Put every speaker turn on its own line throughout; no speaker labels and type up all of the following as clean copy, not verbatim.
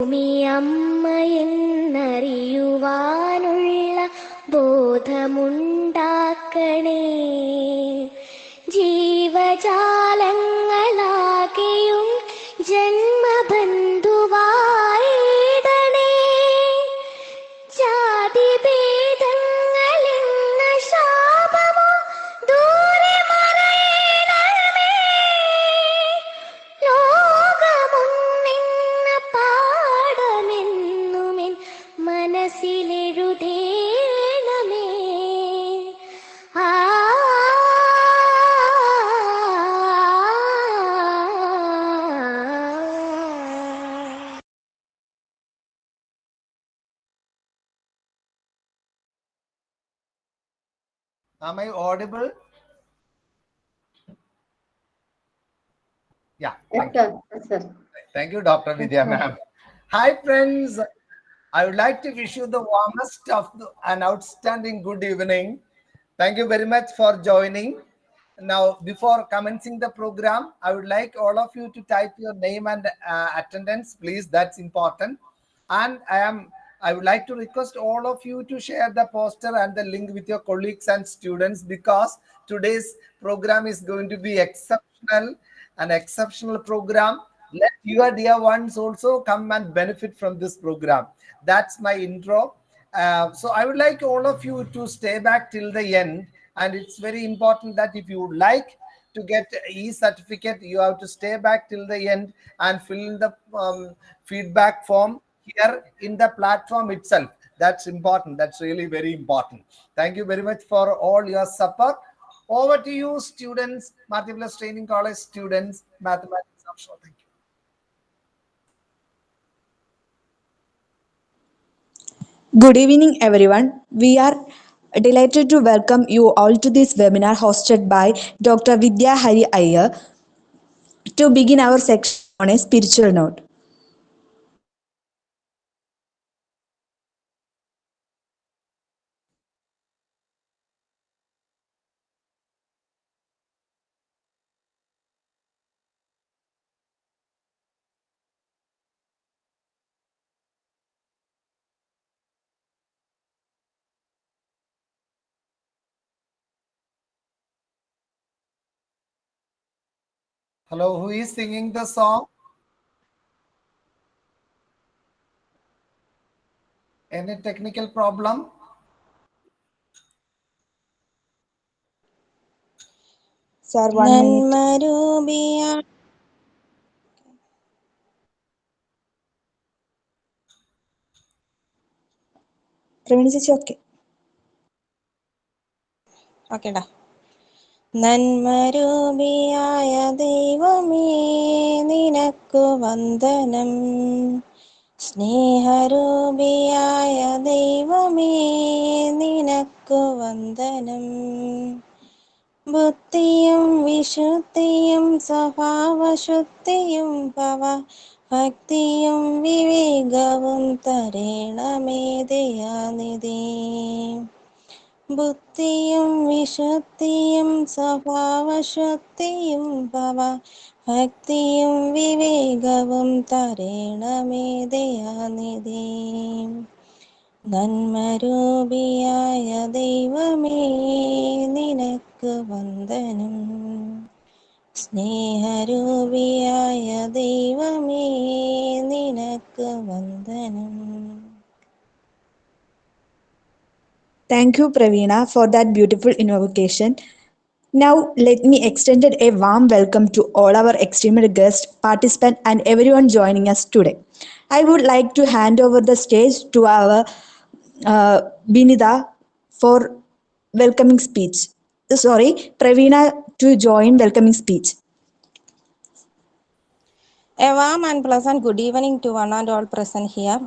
ഭൂമിയമ്മയെന്നറിയുവാനുള്ള ബോധമുണ്ടാക്കണേ. ജീവജാലങ്ങളാകെയും ജന്മബന്ധുവായിടണേ. ജാതിഭേദങ്ങളെന്ന ശാപമോ ദൂരെ മറയണമേ. ലോകമൊന്നെന്ന പാഠമെന്നുമെൻ മനസ്സിലെഴുതേണമേ. ആ
Am I audible? Yeah. Thank you, Dr. Vidya ma'am. Hi, friends. I would like to wish you the warmest of an outstanding good evening. Thank you very much for joining. Now, before commencing the program, I would like all of you to type your name and attendance, please. That's important. And I would like to request all of you to share the poster and the link with your colleagues and students, because today's program is going to be an exceptional program. Let your dear ones also come and benefit from this program. That's my intro. So I would like all of you to stay back till the end. And it's very important that if you would like to get e-certificate, you have to stay back till the end and fill in the feedback form here in the platform itself. That's important. That's really very important. Thank you very much for all your support. Over to you, students, Multiplex Training College students, mathematics offshore. Thank you.
Good evening, everyone. We are delighted to welcome you all to this webinar hosted by Dr. Vidya Hari Iyer to begin our section on a spiritual note.
Hello, who is singing the song? Any technical problem?
Sir, 1 minute. Praveen ji, okay.
Okay, da. നന്മരൂപിയായ ദൈവമേ നിനക്കു വന്ദനം. സ്നേഹരൂപിയായ ദൈവമേ നിനക്കു വന്ദനം. ബുദ്ധിയും വിശുദ്ധിയും സ്വഭാവശുദ്ധിയും ഭക്തിയും വിവേകവും തരേണമേ ദയാനിധി. ബുദ്ധിയും വിശുദ്ധിയും സ്വഭാവശുദ്ധിയും ഭക്തിയും വിവേകവും തരേണമേ ദയാനിധി. നന്മരൂപിയായ ദൈവമേ നിനക്ക് വന്ദനം. സ്നേഹരൂപിയായ ദൈവമേ നിനക്ക് വന്ദനം.
Thank you, Praveena, for that beautiful invocation. Now, let me extend a warm welcome to all our esteemed guests, participants, and everyone joining us today. I would like to hand over the stage to our Vinida for welcoming speech. Praveena to join welcoming speech.
A warm and pleasant good evening to one and all present here.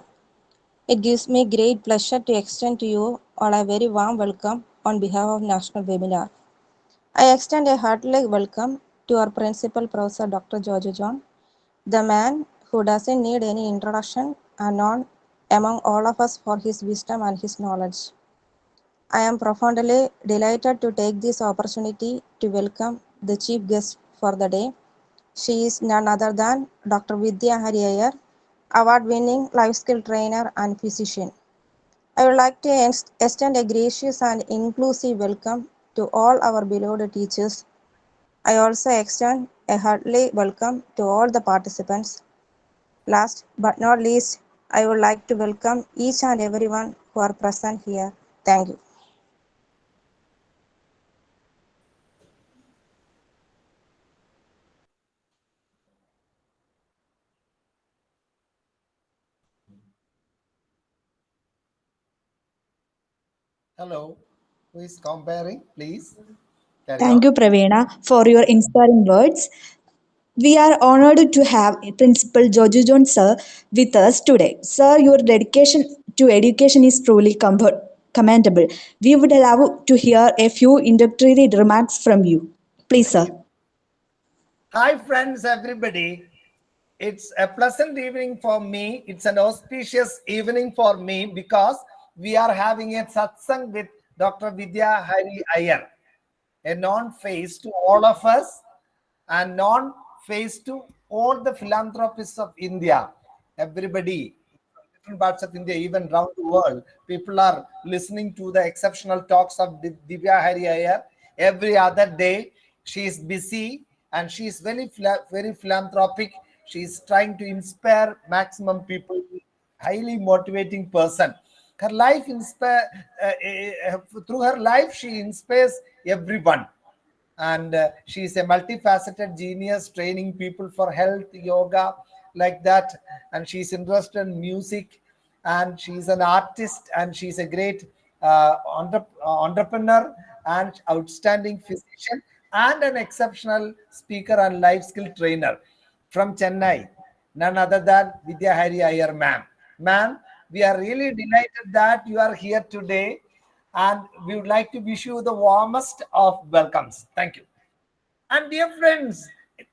It gives me great pleasure to extend to you all a very warm welcome on behalf of National Webinar. I extend a hearty welcome to our Principal Professor Dr. George John, the man who doesn't need any introduction and known among all of us for his wisdom and his knowledge. I am profoundly delighted to take this opportunity to welcome the chief guest for the day. She is none other than Dr. Vidya Hari Iyer, award-winning life skill trainer and physician. I would like to extend a gracious and inclusive welcome to all our beloved teachers. I also extend a hearty welcome to all the participants. Last but not least, I would like to welcome each and everyone who are present here. Thank you.
Hello. Who is comparing? Please carry
Thank
on.
you, Praveena, for your inspiring words. We are honored to have Principal Joju John sir with us today. Sir, your dedication to education is truly commendable. We would love to hear a few introductory remarks from you. Please, sir.
Hi, friends, everybody. It's a pleasant evening for me. It's an auspicious evening for me because we are having a satsang with Dr. Vidya Hari Iyer, a non-face to all of us and non-face to all the philanthropists of India. Everybody, different parts of India, even around the world, people are listening to the exceptional talks of Divya Hari Iyer every other day. She is busy and she is very philanthropic. She is trying to inspire maximum people. Highly motivating person. Her life through her life she inspires everyone, and she is a multifaceted genius training people for health yoga like that, and she's interested in music, and she's an artist, and she's a great entrepreneur and outstanding physician and an exceptional speaker and life skill trainer from Chennai, none other than Vidya Hari Iyer ma'am. Ma'am, we are really delighted that you are here today, and we would like to wish you the warmest of welcomes. Thank you. And dear friends,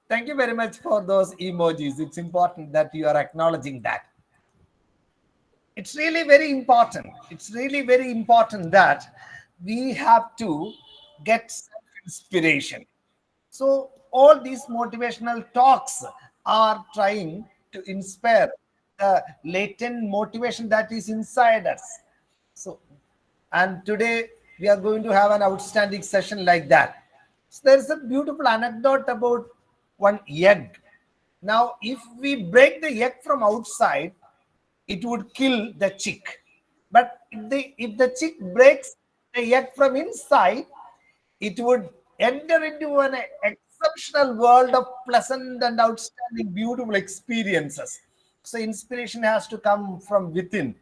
thank you very much for those emojis. It's important that you are acknowledging that. It's really very important. It's really very important that we have to get self inspiration. So, all these motivational talks are trying to inspire the latent motivation that is inside us. So, and today we are going to have an outstanding session like that. So there's a beautiful anecdote about one egg. Now, if we break the egg from outside, it would kill the chick. But if the chick breaks the egg from inside, it would enter into an exceptional world of pleasant and outstanding, beautiful experiences. So, inspiration has to come from within.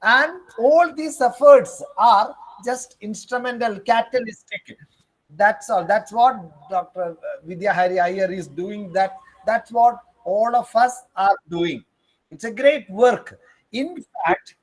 And all these efforts are just instrumental, catalytic. That's all. That's what Dr. Vidya Hari Iyer is doing. That's what all of us are doing. It's a great work. In fact,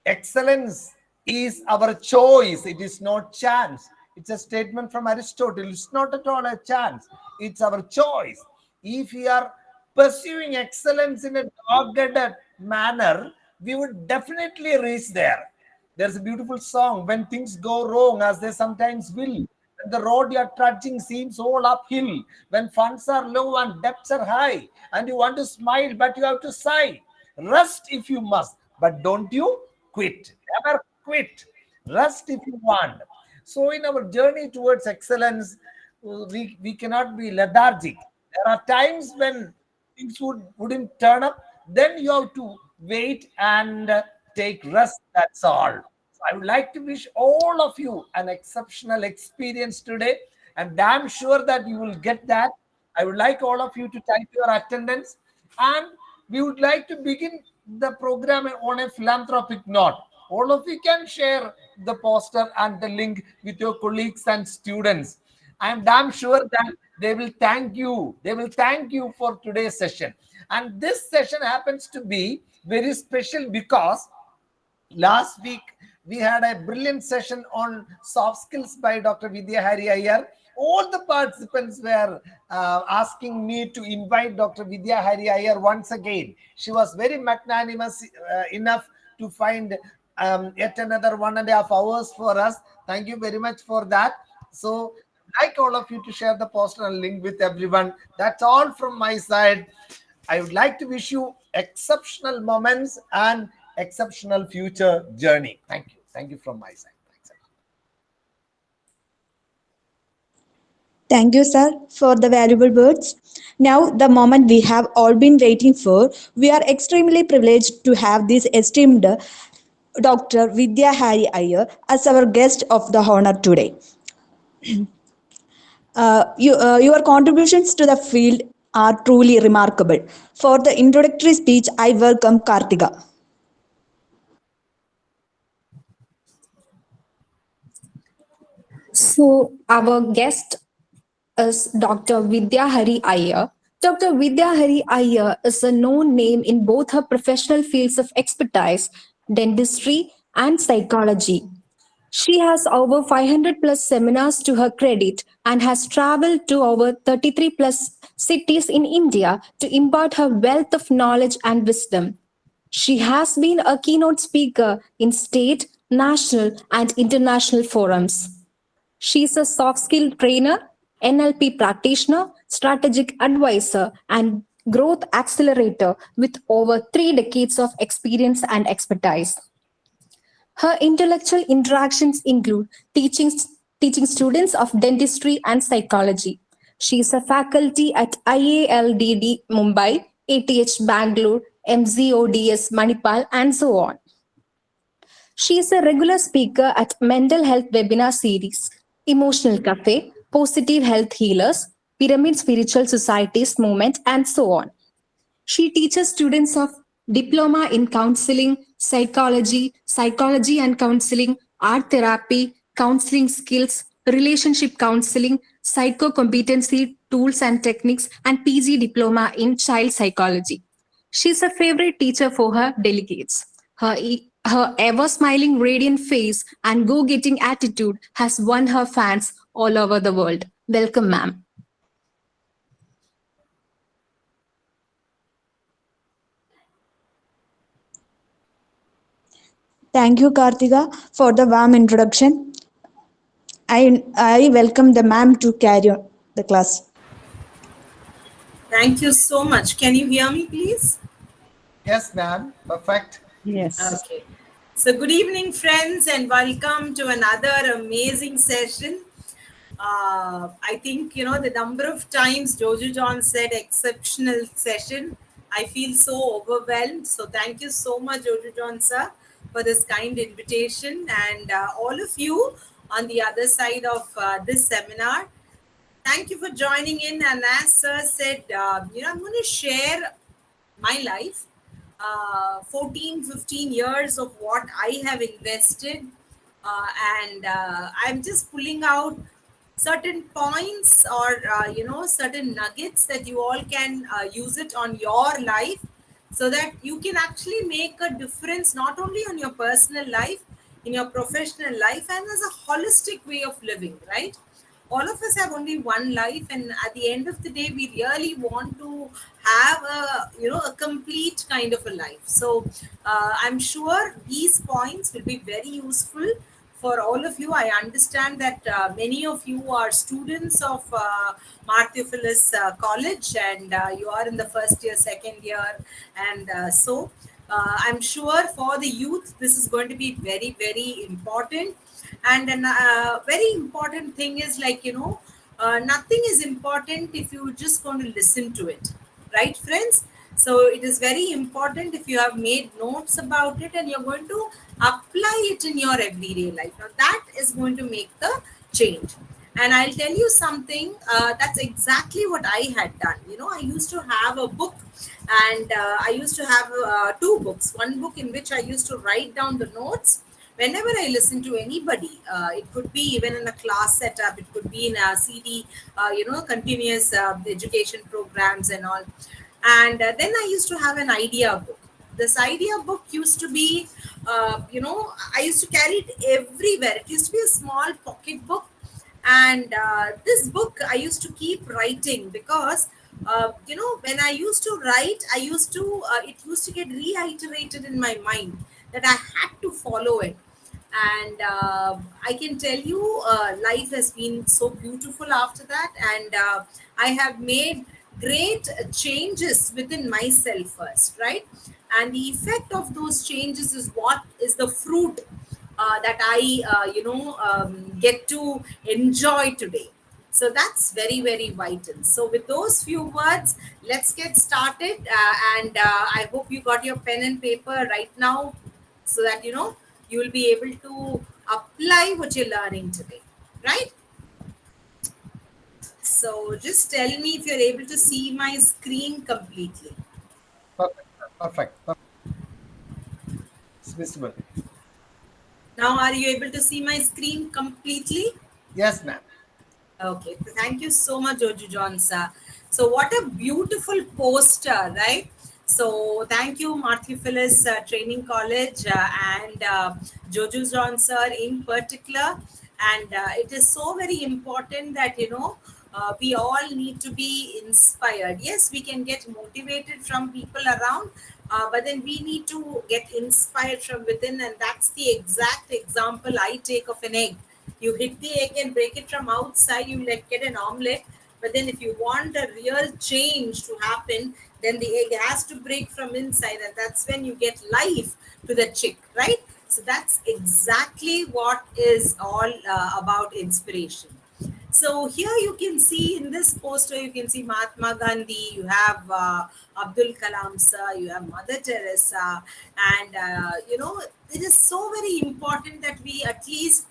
excellence is our choice. It is not chance. It's a statement from Aristotle. It's not at all a chance. It's our choice. If we are pursuing excellence in a dogged manner, we would definitely reach there. There's a beautiful song, when things go wrong, as they sometimes will. When the road you're trudging seems all uphill, when funds are low and debts are high, and you want to smile, but you have to sigh. Rest if you must, but don't you quit. Never quit. Rest if you want. So, in our journey towards excellence, we cannot be lethargic. There are times when things wouldn't turn up, then you have to wait and take rest. That's all. So I would like to wish all of you an exceptional experience today, and damn sure that you will get that. I would like all of you to type your attendance, and we would like to begin the program on a philanthropic note. All of you can share the poster and the link with your colleagues and students. I am damn sure that they will thank you. They will thank you for today's session. And this session happens to be very special because last week we had a brilliant session on soft skills by Dr. Vidya Hari Iyer. All the participants were asking me to invite Dr. Vidya Hari Iyer once again. She was very magnanimous enough to find yet another 1.5 hours for us. Thank you very much for that. So, like all of you to share the poster and link with everyone. That's all from my side. I would like to wish you exceptional moments and exceptional future journey. Thank you. Thank you from my side. Thanks.
Thank you, sir, for the valuable words. Now, the moment we have all been waiting for, we are extremely privileged to have this esteemed Dr. Vidya Hari Iyer as our guest of the honor today. Your contributions to the field are truly remarkable. For the introductory speech, I welcome Kartika.
So, our guest is Dr. Vidya Hari Iyer. Dr. Vidya Hari Iyer is a known name in both her professional fields of expertise, dentistry and psychology. She has over 500 plus seminars to her credit and has traveled to over 33 plus cities in India to impart her wealth of knowledge and wisdom. She has been a keynote speaker in state, national, and international forums. She's a soft skill trainer, NLP practitioner, strategic advisor, and growth accelerator with over 3 decades of experience and expertise. Her intellectual interactions include teaching students of dentistry and psychology. She is a faculty at IALDD Mumbai, ATH Bangalore, MZODS Manipal, and so on. She is a regular speaker at Mental Health Webinar Series, Emotional Cafe, Positive Health Healers, Pyramid Spiritual Societies Movement, and so on. She teaches students of Diploma in Counseling, Psychology and Counseling, Art Therapy, Counseling Skills, Relationship Counseling, Psychocompetency Tools and Techniques, and PG Diploma in Child Psychology. She's a favorite teacher for her delegates. Her ever smiling, radiant face and go getting attitude has won her fans all over the world. Welcome, ma'am.
Thank you, Kartika, for the warm introduction. I welcome the ma'am to carry on the class.
Thank you so much. Can you hear me, please?
Yes, ma'am. Perfect.
Yes.
Okay. So good evening, friends, and welcome to another amazing session. I think, the number of times Jojo John said exceptional session, I feel so overwhelmed. So thank you so much, Jojo John, sir, for this kind invitation, and all of you on the other side of this seminar. Thank you for joining in. And as sir said, I'm going to share my life, 15 years of what I have invested. And I'm just pulling out certain points or, certain nuggets that you all can use it on your life so that you can actually make a difference, not only on your personal life, in your professional life, and as a holistic way of living, right? All of us have only one life, and at the end of the day we really want to have a complete kind of a life. So I'm sure these points will be very useful for all of you. I understand that many of you are students of Martha College, and you are in the first year, second year, and I'm sure for the youth this is going to be very, very important. And a very important thing is, nothing is important if you're just going to listen to it, right, friends? So it is very important if you have made notes about it and you're going to apply it in your everyday life. Now that is going to make the change. And I'll tell you something, that's exactly what I had done. I used to have a book, and I used to have 2 books. One book in which I used to write down the notes whenever I listen to anybody. It could be even in a class setup, it could be in a CD, continuous education programs and all. And then I used to have an idea book. This idea book used to be, I used to carry it everywhere. It used to be a small pocket book. And this book I used to keep writing because, when I used to write, it used to get reiterated in my mind that I had to follow it. And I can tell you, life has been so beautiful after that. And I have made great changes within myself first, right? And the effect of those changes is what is the fruit that I, get to enjoy today. So that's very, very vital. So, with those few words, let's get started. And I hope you got your pen and paper right now so that you will be able to apply what you're learning today, right? So, just tell me if you're able to see my screen completely.
Perfect. Perfect. It's visible.
Now, are you able to see my screen completely?
Yes, ma'am.
Okay, thank you so much, Joju Johnsa. So, what a beautiful poster, right? So, thank you, Martha Phyllis Training College and Joju John sir in particular. And it is so very important that we all need to be inspired. Yes, we can get motivated from people around, but then we need to get inspired from within, and that's the exact example I take of an egg. You hit the egg and break it from outside, you get an omelette. But then if you want a real change to happen, then the egg has to break from inside, and that's when you get life to the chick, right? So that's exactly what is all about inspiration. So here you can see in this poster, you can see Mahatma Gandhi, you have Abdul Kalam sir, you have Mother Teresa, and it is so very important that we at least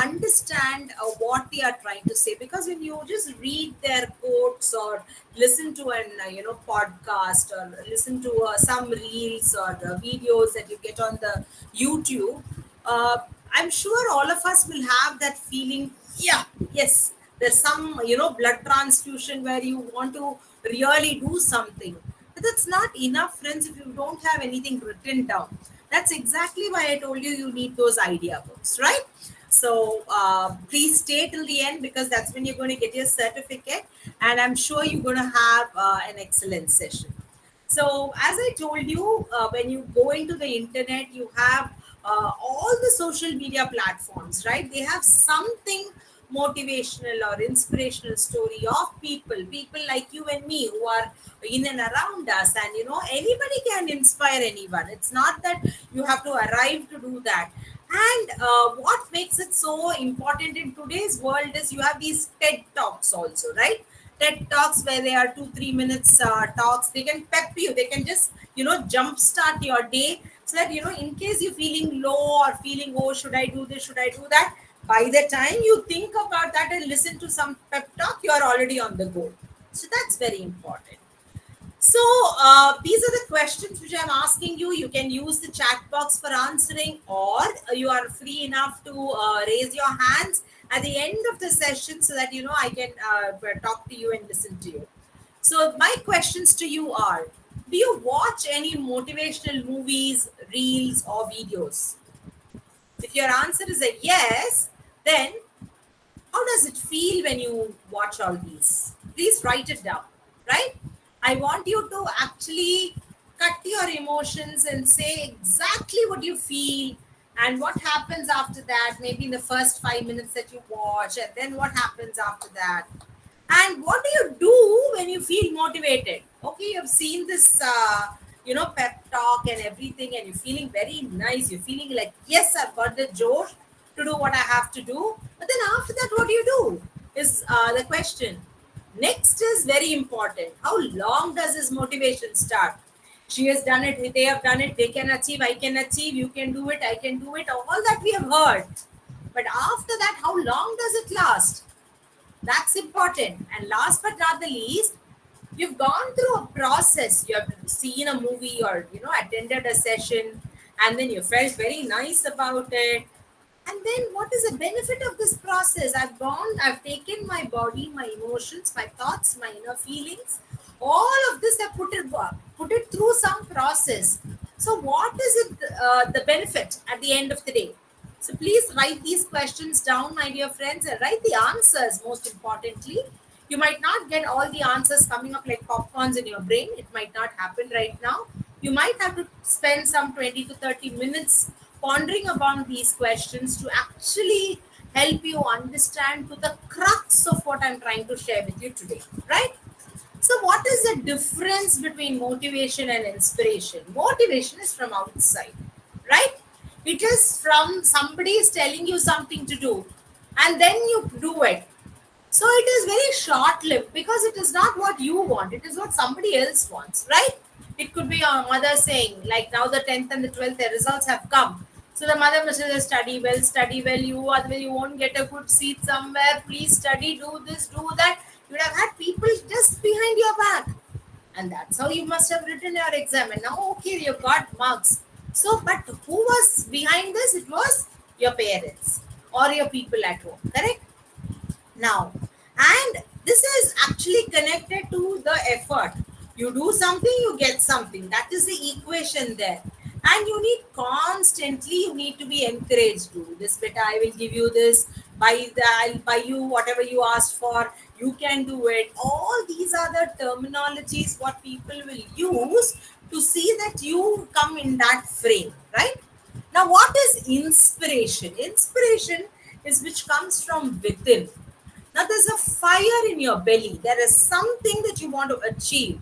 understand what they are trying to say, because when you just read their quotes or listen to an podcast or listen to some reels or videos that you get on the YouTube, uh, I'm sure all of us will have that feeling. Yeah, yes, there's some blood transfusion where you want to really do something, but that's not enough, friends, if you don't have anything written down. That's exactly why I told you you need those idea books, right? So please stay till the end, because that's when you're going to get your certificate, and I'm sure you're going to have an excellent session. So, as I told you, when you go into the internet, you have all the social media platforms, right? They have something motivational or inspirational story of people like you and me who are in and around us, and anybody can inspire anyone. It's not that you have to arrive to do that. And what makes it so important in today's world is you have these TED Talks also, right? TED Talks where they are 2-3 minutes talks. They can pep you. They can just jumpstart your day, so that in case you're feeling low or feeling, oh, should I do this? Should I do that? By the time you think about that and listen to some pep talk, you are already on the go. So that's very important. So these are the questions which I'm asking you. You can use the chat box for answering, or you are free enough to raise your hands at the end of the session, so that I can talk to you and listen to you. So my questions to you are: do you watch any motivational movies, reels, or videos? If your answer is a yes, then how does it feel when you watch all these? Please write it down, right? I want you to actually cut your emotions and say exactly what you feel and what happens after that, maybe in the first 5 minutes that you watch, and then what happens after that. And what do you do when you feel motivated? Okay, you've seen this, pep talk and everything, and you're feeling very nice. You're feeling like, yes, I've got the josh to do what I have to do. But then after that, what do you do? Is the question. Next is very important. How long does this motivation start? She has done it, they have done it, they can achieve, I can achieve, you can do it, I can do it, all that we have heard. But after that, how long does it last? That's important. And last but not the least, you've gone through a process. You have seen a movie or attended a session, and then you felt very nice about it. And then what is the benefit of this process? I've taken my body, my emotions, my thoughts, my inner feelings, all of this, I put it through some process. So what is it, the benefit at the end of the day? So please write these questions down, my dear friends, and write the answers most importantly. You might not get all the answers coming up like popcorns in your brain. It might not happen right now. You might have to spend some 20 to 30 minutes pondering about these questions to actually help you understand to the crux of what I'm trying to share with you today, right? So, what is the difference between motivation and inspiration? Motivation is from outside, right? It is from somebody is telling you something to do, and then you do it. So it is very short lived because it is not what you want, it is what somebody else wants, right? It could be your mother saying, like now the 10th and the 12th the results have come. So the mother must say, study well, you otherwise you won't get a good seat somewhere. Please study, do this, do that. You would have had people just behind your back. And that's how you must have written your exam. And now, okay, you got marks. So, but who was behind this? It was your parents or your people at home, correct? Now, and this is actually connected to the effort. You do something, you get something. That is the equation there. And you need constantly, you need to be encouraged. Do this bit, I will give you this. I'll buy you whatever you asked for. You can do it. All these are the terminologies what people will use to see that you come in that frame, right? Now, what is inspiration? Inspiration is which comes from within. Now, there's a fire in your belly. There is something that you want to achieve.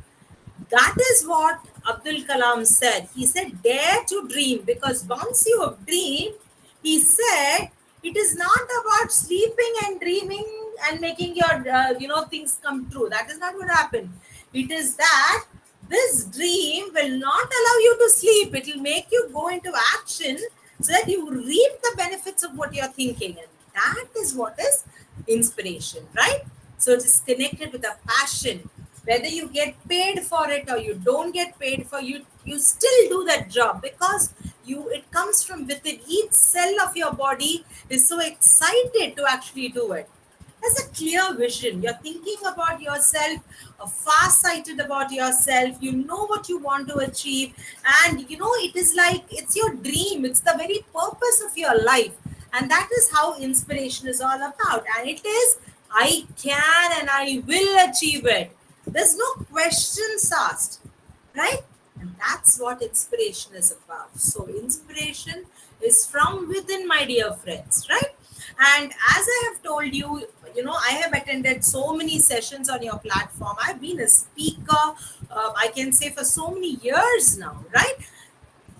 That is what Abdul Kalam said. He said, dare to dream, because once you have dreamed, he said, it is not about sleeping and dreaming and making your things come true. That is not what happened. It is that this dream will not allow you to sleep. It will make you go into action so that you reap the benefits of what you're thinking. And that is what is inspiration, right? So it is connected with a passion. Whether you get paid for it or you don't get paid for it, you still do that job because it comes from within. Each cell of your body is so excited to actually do it. Has a clear vision. You're thinking about yourself, far-sighted about yourself. You know what you want to achieve, and it is like it's your dream. It's the very purpose of your life, and that is how inspiration is all about. And it is, I can and I will achieve it. There's no questions asked, right? And that's what inspiration is about. So inspiration is from within, my dear friends, right? And as I have told you, I have attended so many sessions on your platform. I've been a speaker, I can say, for so many years now, right?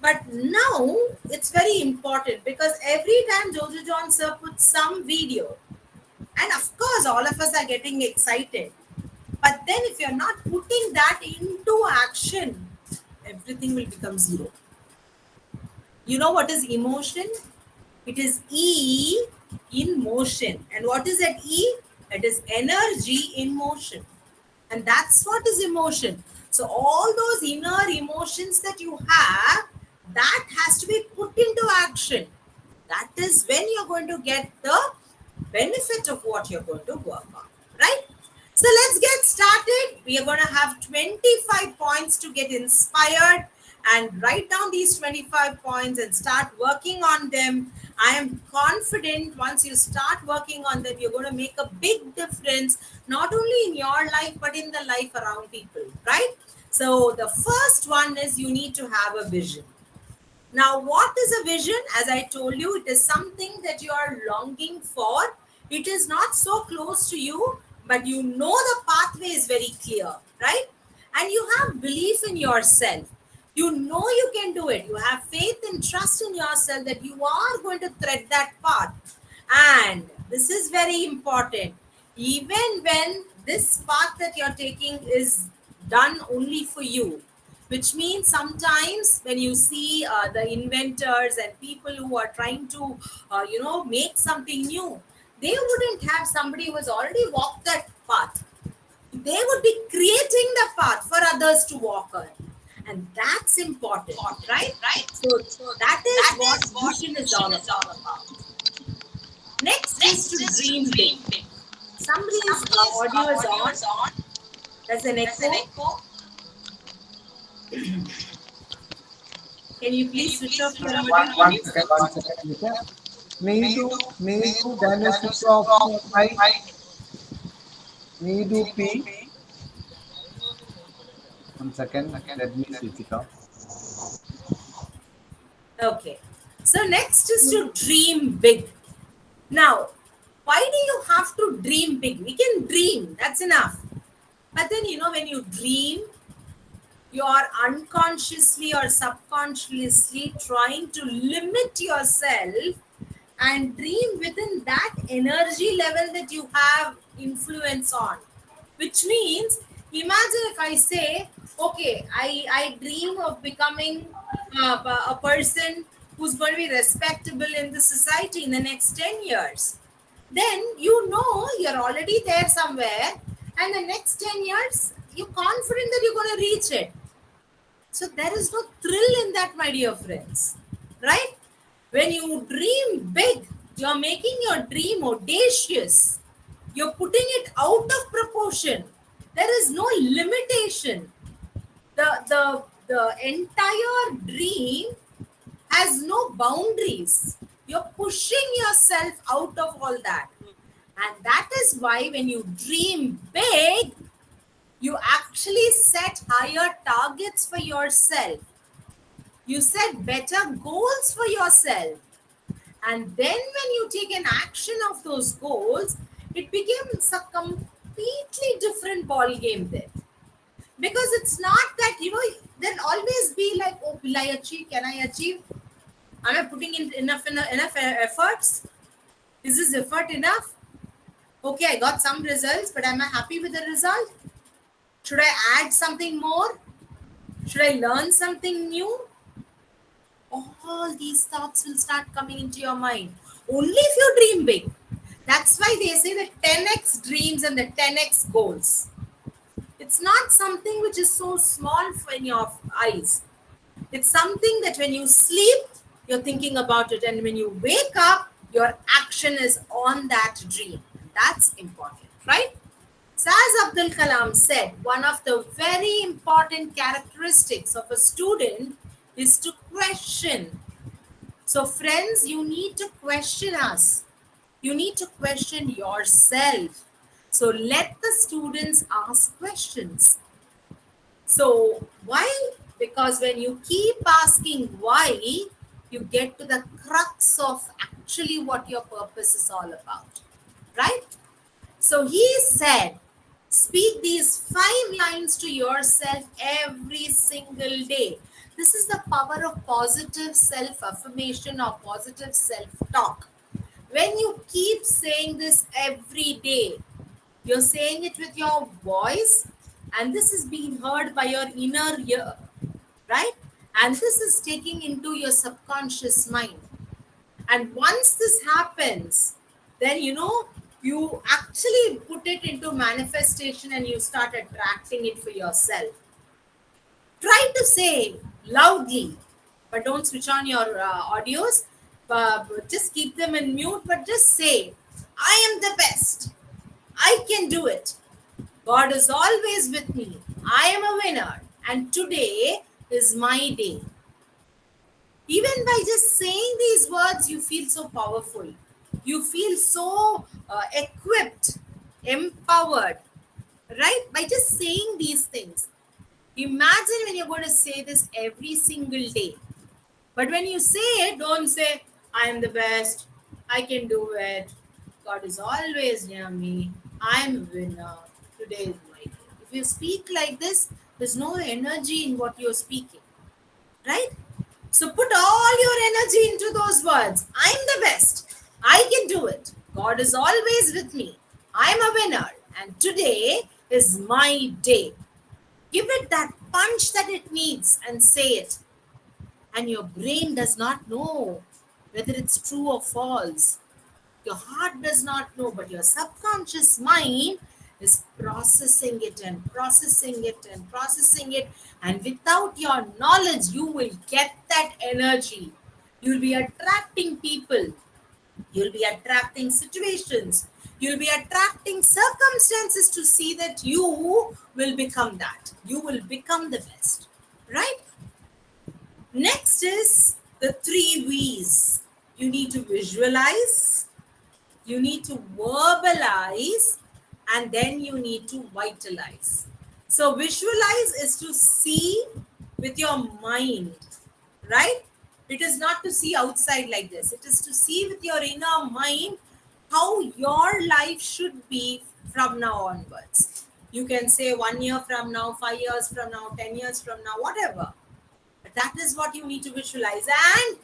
But now it's very important because every time Jojo John sir puts some video, and of course all of us are getting excited, but then if you're not putting that into action, everything will become zero. You know what is emotion? It is E in motion. And what is that E? It is energy in motion. And that's what is emotion. So all those inner emotions that you have, that has to be put into action. That is when you're going to get the benefit of what you're going to work on, right? So let's get started. We are going to have 25 points to get inspired, and write down these 25 points and start working on them. I am confident once you start working on them, you're going to make a big difference, not only in your life, but in the life around people, right? So the first one is you need to have a vision. Now, what is a vision? As I told you, it is something that you are longing for. It is not so close to you, but you know the pathway is very clear, right? And you have belief in yourself. You know you can do it. You have faith and trust in yourself that you are going to thread that path. And this is very important. Even when this path that you're taking is done only for you, which means sometimes when you see the inventors and people who are trying to, make something new, they wouldn't have somebody who has already walked that path. They would be creating the path for others to walk on. And that's important, right? So that is what vision is all about. Next is to dream big. Somebody's audio is on. There's an echo. Can you please switch off your audio?
One second. May you damage switch off I. May you P. 1 second. Let me switch it off.
Okay. So next is to dream big. Now, why do you have to dream big? We can dream. That's enough. But then, when you dream, you're unconsciously or subconsciously trying to limit yourself and dream within that energy level that you have influence on. Which means, imagine if I say, okay, I dream of becoming a person who's going to be respectable in the society in the next 10 years. Then you're already there somewhere, and the next 10 years, you're confident that you're going to reach it. So there is no thrill in that, my dear friends, right? When you dream big, you're making your dream audacious. You're putting it out of proportion. There is no limitation. The entire dream has no boundaries. You're pushing yourself out of all that. And that is why when you dream big, you actually set higher targets for yourself. You set better goals for yourself. And then when you take an action of those goals, it becomes a completely different ball game then. Because it's not that, there'll always be like, oh, will I achieve? Can I achieve? Am I putting in enough efforts? Is this effort enough? Okay, I got some results, but am I happy with the result? Should I add something more? Should I learn something new? All these thoughts will start coming into your mind. Only if you dream big. That's why they say the 10x dreams and the 10x goals. It's not something which is so small in your eyes. It's something that when you sleep, you're thinking about it. And when you wake up, your action is on that dream. That's important, right? So as Abdul Kalam said, one of the very important characteristics of a student is to question. So friends, you need to question us. You need to question yourself. So let the students ask questions. So why? Because when you keep asking why, you get to the crux of actually what your purpose is all about, right? So he said, speak these 5 lines to yourself every single day. This is the power of positive self-affirmation or positive self-talk. When you keep saying this every day, you're saying it with your voice, and this is being heard by your inner ear, right? And this is taking into your subconscious mind. And once this happens, then you actually put it into manifestation and you start attracting it for yourself. Try to say loudly, but don't switch on your audios. But just keep them in mute, but just say, I am the best. I can do it. God is always with me. I am a winner. And today is my day. Even by just saying these words, you feel so powerful. You feel so equipped, empowered, right? By just saying these things. Imagine when you're going to say this every single day. But when you say it, don't say, I am the best. I can do it. God is always near me. I'm a winner. Today is my day. If you speak like this, there's no energy in what you're speaking, right? So put all your energy into those words. I'm the best. I can do it. God is always with me. I'm a winner. And today is my day. Give it that punch that it needs and say it. And your brain does not know whether it's true or false. Your heart does not know, but your subconscious mind is processing it and processing it and processing it. And without your knowledge, you will get that energy. You'll be attracting people. You'll be attracting situations. You'll be attracting circumstances to see that you will become that. You will become the best, right? Next is the 3 V's. You need to visualize, you need to verbalize, and then you need to vitalize. So visualize is to see with your mind, right? It is not to see outside like this. It is to see with your inner mind how your life should be from now onwards. You can say 1 year from now, 5 years from now, 10 years from now, whatever. But that is what you need to visualize, and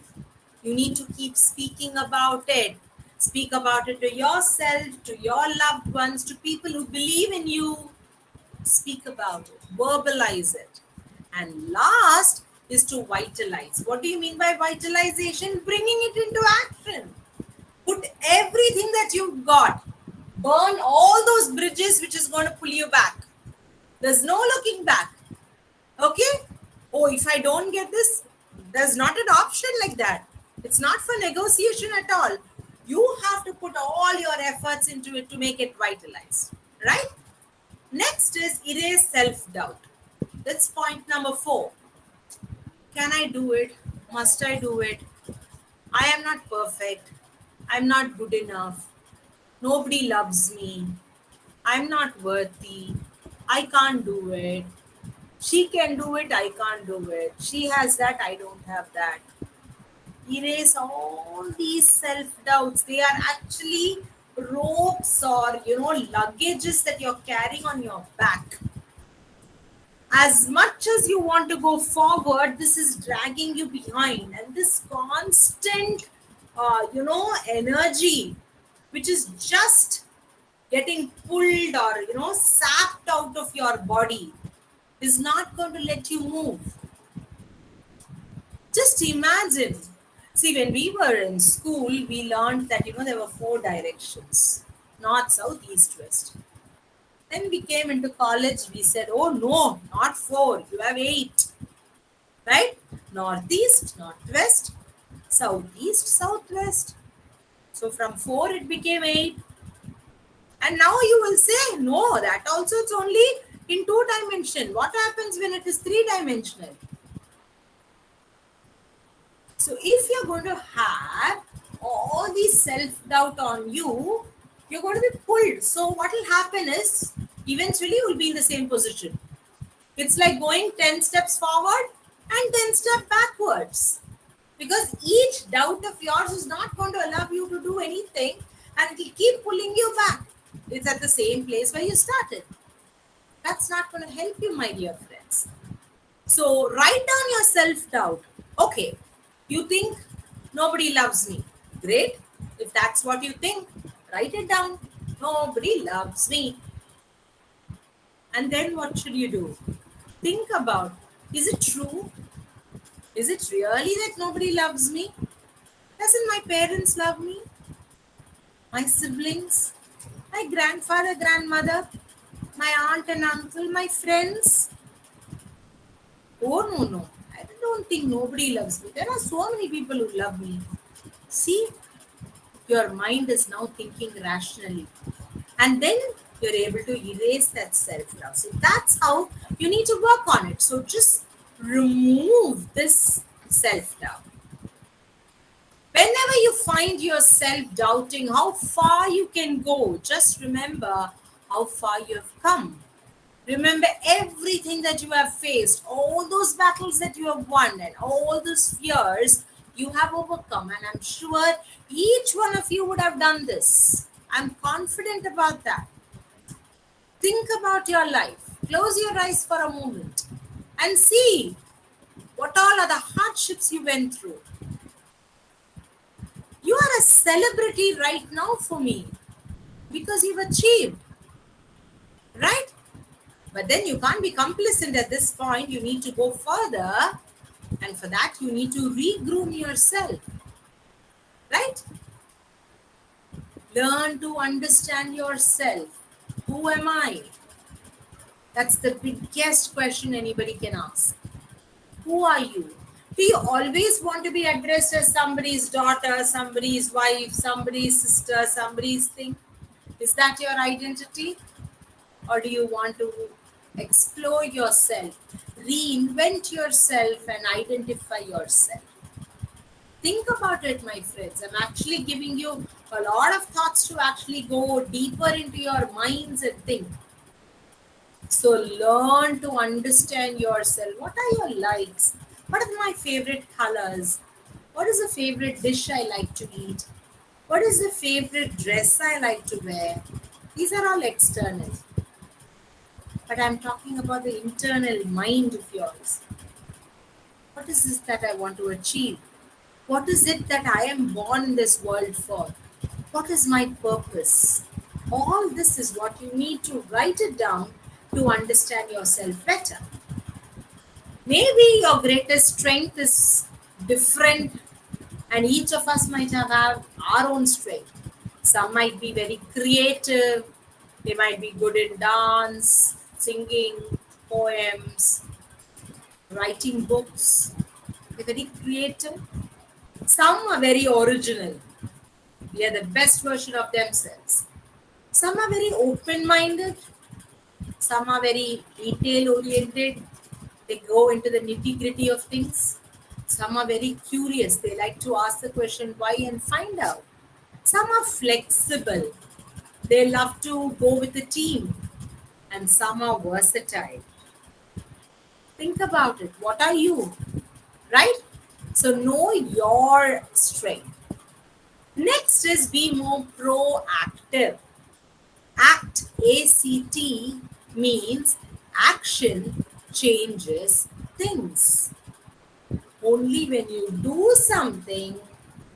you need to keep speaking about it. Speak about it to yourself, to your loved ones, to people who believe in you. Speak about it, verbalize it. And last is to vitalize. What do you mean by vitalization? Bringing it into action. Put everything that you've got. Burn all those bridges which is going to pull you back. There's no looking back. Okay? Oh, if I don't get this, there's not an option like that. It's not for negotiation at all. You have to put all your efforts into it to make it vitalized. Right? Next is erase self-doubt. That's point number 4. Can I do it? Must I do it? I am not perfect. I'm not good enough. Nobody loves me. I'm not worthy. I can't do it. She can do it. I can't do it. She has that. I don't have that. Erase all these self-doubts. They are actually ropes or luggages that you're carrying on your back. As much as you want to go forward, this is dragging you behind, and this constant energy which is just getting pulled or sapped out of your body is not going to let you move. Just imagine. See, when we were in school, we learned that there were 4 directions: north, south, east, west. Then we came into college, we said, oh no, not 4, you have 8. Right? Northeast, northwest, southeast, southwest. So from 4 it became 8. And now you will say, no, that also it's only in 2 dimension. What happens when it is 3 dimensional? So if you're going to have all these self-doubt on you, you're going to be pulled. So what will happen is, eventually you will be in the same position. It's like going 10 steps forward and 10 steps backwards. Because each doubt of yours is not going to allow you to do anything, and it will keep pulling you back. It's at the same place where you started. That's not going to help you, my dear friends. So write down your self-doubt. Okay, you think nobody loves me. Great. If that's what you think, write it down. Nobody loves me. And then what should you do? Think about, is it true? Is it really that nobody loves me? Doesn't my parents love me? My siblings? My grandfather, grandmother? My aunt and uncle? My friends? Oh, no. I don't think nobody loves me. There are so many people who love me. See, your mind is now thinking rationally. And then you're able to erase that self-doubt. So that's how you need to work on it. So just remove this self-doubt. Whenever you find yourself doubting how far you can go, just remember how far you have come. Remember everything that you have faced, all those battles that you have won, and all those fears you have overcome. And I'm sure each one of you would have done this. I'm confident about that. Think about your life. Close your eyes for a moment and see what all are the hardships you went through. You are a celebrity right now for me because you've achieved, right? But then you can't be complacent at this point. You need to go further, and for that you need to regroom yourself, right? Learn to understand yourself. Who am I? That's the biggest question anybody can ask. Who are you? Do you always want to be addressed as somebody's daughter, somebody's wife, somebody's sister, somebody's thing? Is that your identity? Or do you want to explore yourself, reinvent yourself, and identify yourself? Think about it, my friends. I'm actually giving you a lot of thoughts to actually go deeper into your minds and think. So learn to understand yourself. What are your likes? What are my favorite colors? What is the favorite dish I like to eat? What is the favorite dress I like to wear? These are all external. but I'm talking about the internal mind of yours. What is this that I want to achieve? What is it that I am born in this world for? What is my purpose? All this is what you need to write it down to understand yourself better. Maybe your greatest strength is different, and each of us might have our own strength. Some might be very creative, they might be good in dance, singing, poems, writing books. They're very creative. Some are very original. They are the best version of themselves. Some are very open minded. Some are very detail oriented. They go into the nitty gritty of things. Some are very curious. They like to ask the question why and find out. Some are flexible. They love to go with the team. And some are versatile. Think about it. What are you? Right? So know your strength. Next is be more proactive. ACT, A-C-T, means action changes things. Only when you do something,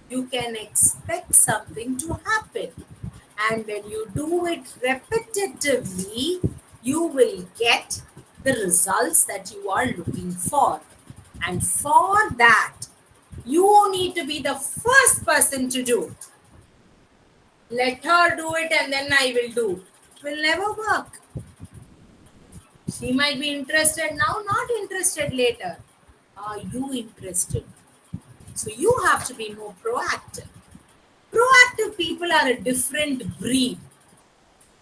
you can expect something to happen. And when you do it repetitively, you will get the results that you are looking for. And for that, you need to be the first person to do. Let her do it and then I will do. It will never work. She might be interested now, not interested later. Are you interested? So you have to be more proactive. Proactive people are a different breed.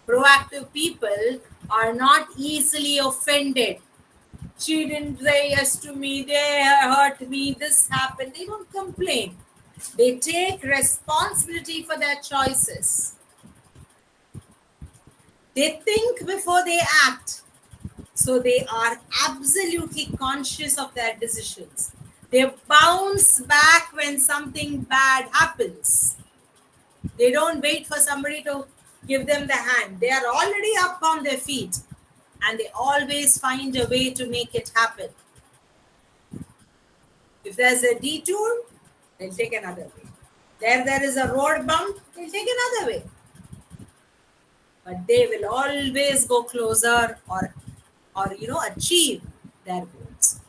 Proactive people are not easily offended. She didn't say yes to me, they hurt me, this happened. They don't complain. They take responsibility for their choices. They think before they act. So they are absolutely conscious of their decisions. They bounce back when something bad happens. They don't wait for somebody to give them the hand. They are already up on their feet and they always find a way to make it happen. If there's a detour, they'll take another way. There is a road bump, they'll take another way. But they will always go closer or achieve their goals.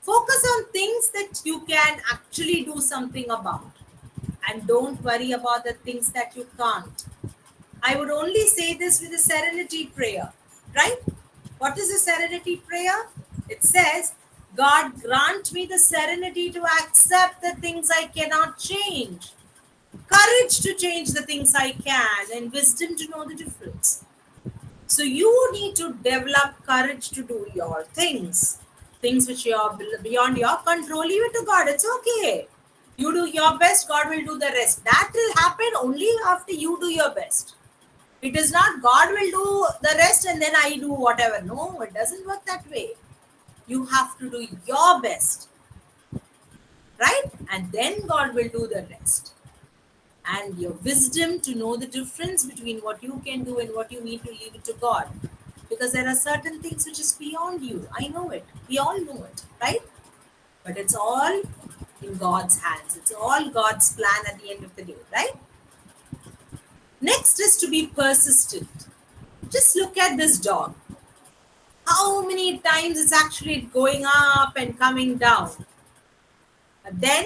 Focus on things that you can actually do something about. And don't worry about the things that you can't. I would only say this with a serenity prayer, right? What is a serenity prayer? It says, God grant me the serenity to accept the things I cannot change, courage to change the things I can, and wisdom to know the difference. So you need to develop courage to do your things which are beyond your control. Leave it to God. It's okay. You do your best, God will do the rest. That will happen only after you do your best. It is not God will do the rest and then I do whatever. No, it doesn't work that way. You have to do your best, right? And then God will do the rest. And your wisdom to know the difference between what you can do and what you need to leave it to God. Because there are certain things which is beyond you. I know it. We all know it, right? But it's all in God's hands. It's all God's plan at the end of the day, right? Next is to be persistent. Just look at this dog. How many times it's actually going up and coming down. But then,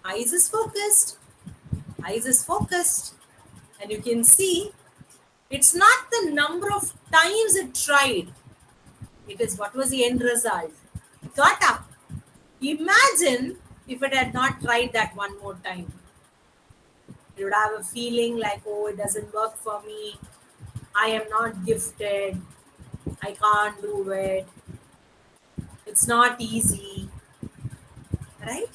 eyes is focused, and you can see it's not the number of times it tried. It is what was the end result. It got up. Imagine if it had not tried that one more time. You would have a feeling like, oh, it doesn't work for me. I am not gifted. I can't do it. It's not easy. Right?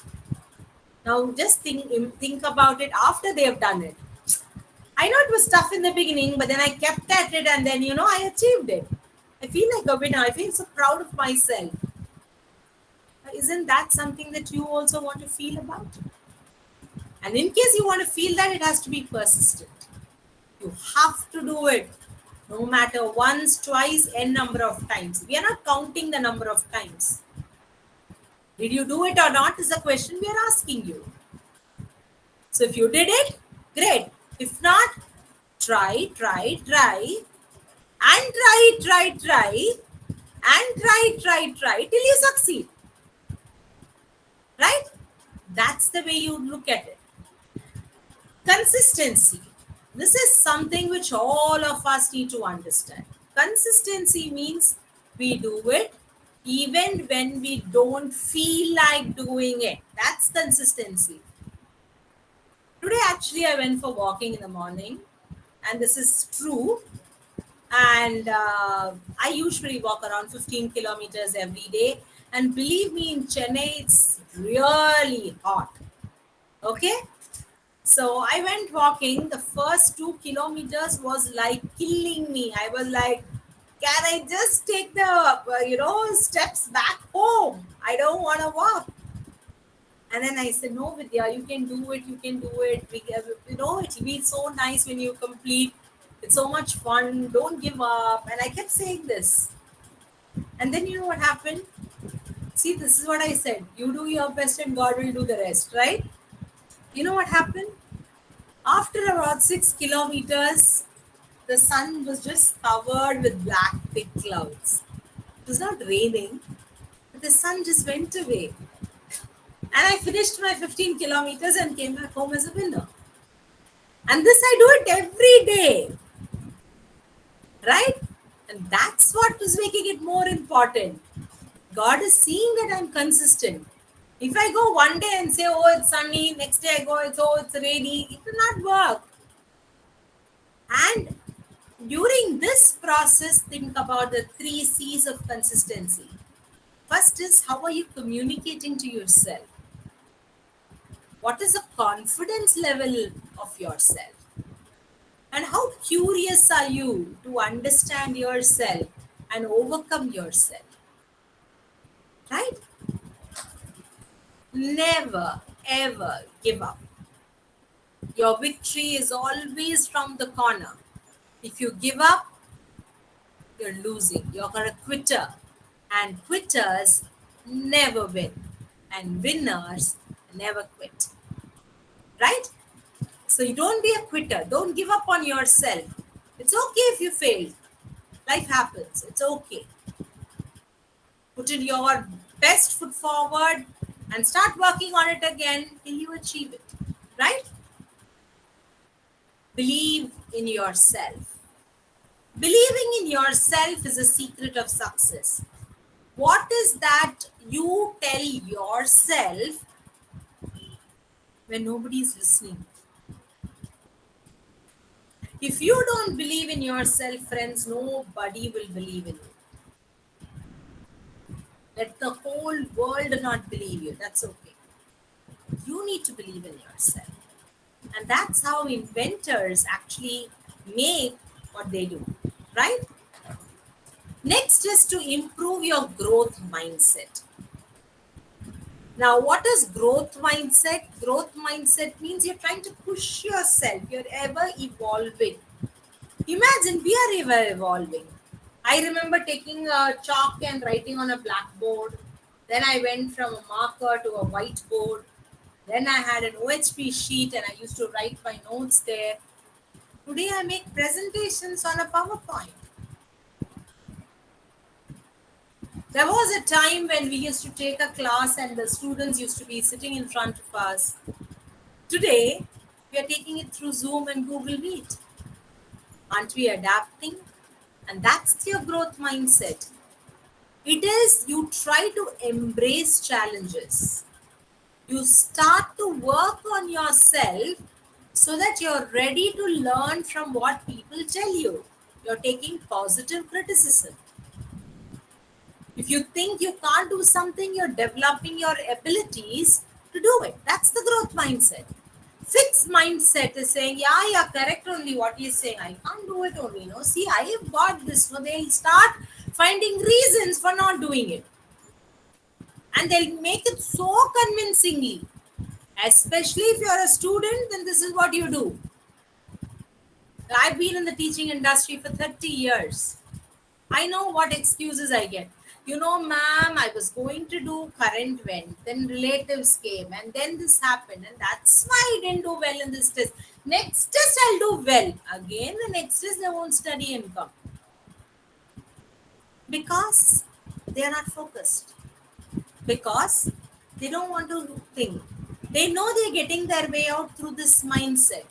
Now just think about it after they have done it. I know it was tough in the beginning, but then I kept at it and then, I achieved it. I feel like a winner. I feel so proud of myself. Isn't that something that you also want to feel about? And in case you want to feel that, it has to be persistent. You have to do it. No matter once, twice, n number of times. We are not counting the number of times. Did you do it or not is the question we are asking you. So if you did it, great. If not, try, try, try, and try, and try till you succeed. Right? That's the way you look at it. Consistency. This is something which all of us need to understand. Consistency means we do it even when we don't feel like doing it. That's consistency. Today, actually, I went for walking in the morning, and this is true. And I usually walk around 15 kilometers every day. And believe me, in Chennai, it's really hot. Okay? So I went walking. The first 2 kilometers was like killing me. I was like, can I just take the, steps back home? I don't want to walk. And then I said, no, Vidya, you can do it. You can do it. It'll be so nice when you complete. It's so much fun. Don't give up. And I kept saying this. And then you know what happened? See, this is what I said. You do your best and God will do the rest, right? You know what happened? After about 6 kilometers, the sun was just covered with black thick clouds. It was not raining, but the sun just went away. And I finished my 15 kilometers and came back home as a winner. And this I do it every day. Right? And that's what was making it more important. God is seeing that I'm consistent. If I go one day and say, oh, it's sunny, next day I go, it's rainy, it will not work. And during this process, think about the 3 C's of consistency. First is, how are you communicating to yourself? What is the confidence level of yourself? And how curious are you to understand yourself and overcome yourself? Right? Never, ever give up. Your victory is always from the corner. If you give up, you're losing. You're a quitter. And quitters never win. And winners never quit. Right? So you don't be a quitter. Don't give up on yourself. It's okay if you fail. Life happens. It's okay. Put in your best foot forward and start working on it again till you achieve it. Right? Believe in yourself. Believing in yourself is a secret of success. What is that you tell yourself when nobody is listening? If you don't believe in yourself, friends, nobody will believe in you. Let the whole world not believe you. That's okay. You need to believe in yourself. And that's how inventors actually make what they do, right? Next is to improve your growth mindset. Now, what is growth mindset? Growth mindset means you're trying to push yourself. You're ever evolving. Imagine we are ever evolving. I remember taking a chalk and writing on a blackboard. Then I went from a marker to a whiteboard. Then I had an OHP sheet and I used to write my notes there. Today I make presentations on a PowerPoint. There was a time when we used to take a class and the students used to be sitting in front of us. Today, we are taking it through Zoom and Google Meet. Aren't we adapting? And that's your growth mindset. It is you try to embrace challenges. You start to work on yourself so that you're ready to learn from what people tell you. You're taking positive criticism. If you think you can't do something, you're developing your abilities to do it. That's the growth mindset. Fixed mindset is saying, yeah, correct only what he's saying. I can't do it only. See, I have got this. So they'll start finding reasons for not doing it. And they'll make it so convincingly. Especially if you're a student, then this is what you do. I've been in the teaching industry for 30 years. I know what excuses I get. You know, ma'am, I was going to do current went, then relatives came, and then this happened, and that's why I didn't do well in this test. Next test, I'll do well. Again, the next test, they won't study income because they are not focused, because they don't want to think. They know they're getting their way out through this mindset,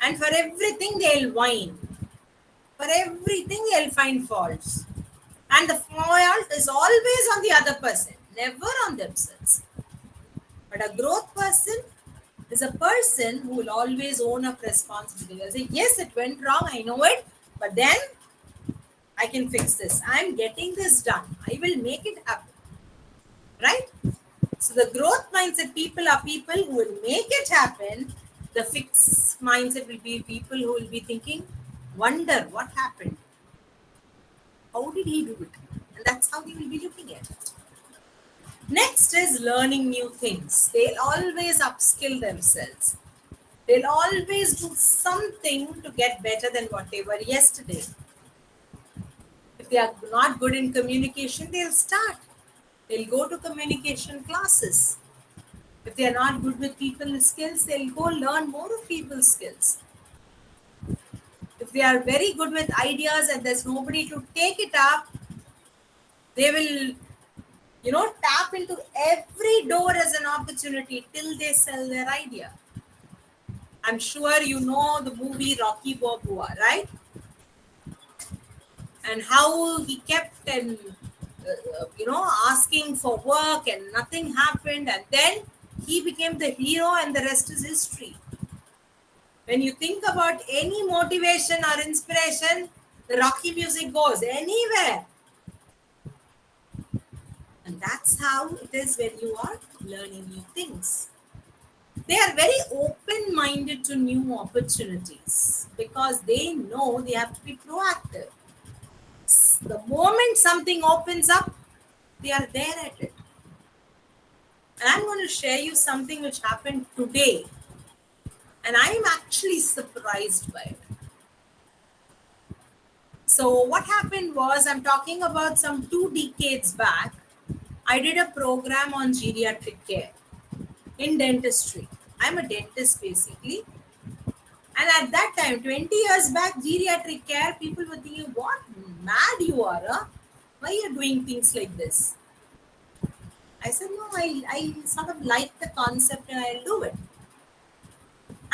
and for everything, they'll whine. For everything, they'll find faults. And the fault is always on the other person, never on themselves. But a growth person is a person who will always own up responsibility. They'll say, yes, it went wrong, I know it, but then I can fix this. I'm getting this done. I will make it happen. Right? So the growth mindset people are people who will make it happen. The fixed mindset will be people who will be thinking, wonder what happened. How did he do it? And that's how they will be looking at it. Next is learning new things. They'll always upskill themselves. They'll always do something to get better than what they were yesterday. If they are not good in communication, they'll start. They'll go to communication classes. If they are not good with people skills, they'll go learn more of people skills. If they are very good with ideas and there's nobody to take it up, they will, tap into every door as an opportunity till they sell their idea. I'm sure you know the movie Rocky Balboa, right? And how he kept asking for work and nothing happened, and then he became the hero and the rest is history. When you think about any motivation or inspiration, the Rocky music goes anywhere. And that's how it is when you are learning new things. They are very open-minded to new opportunities because they know they have to be proactive. The moment something opens up, they are there at it. And I'm going to share you something which happened today. And I'm actually surprised by it. So what happened was, I'm talking about some 2 decades back, I did a program on geriatric care in dentistry. I'm a dentist basically. And at that time, 20 years back, geriatric care, people were thinking, what mad you are, huh? Why are you doing things like this? I said, no, I sort of like the concept and I'll do it.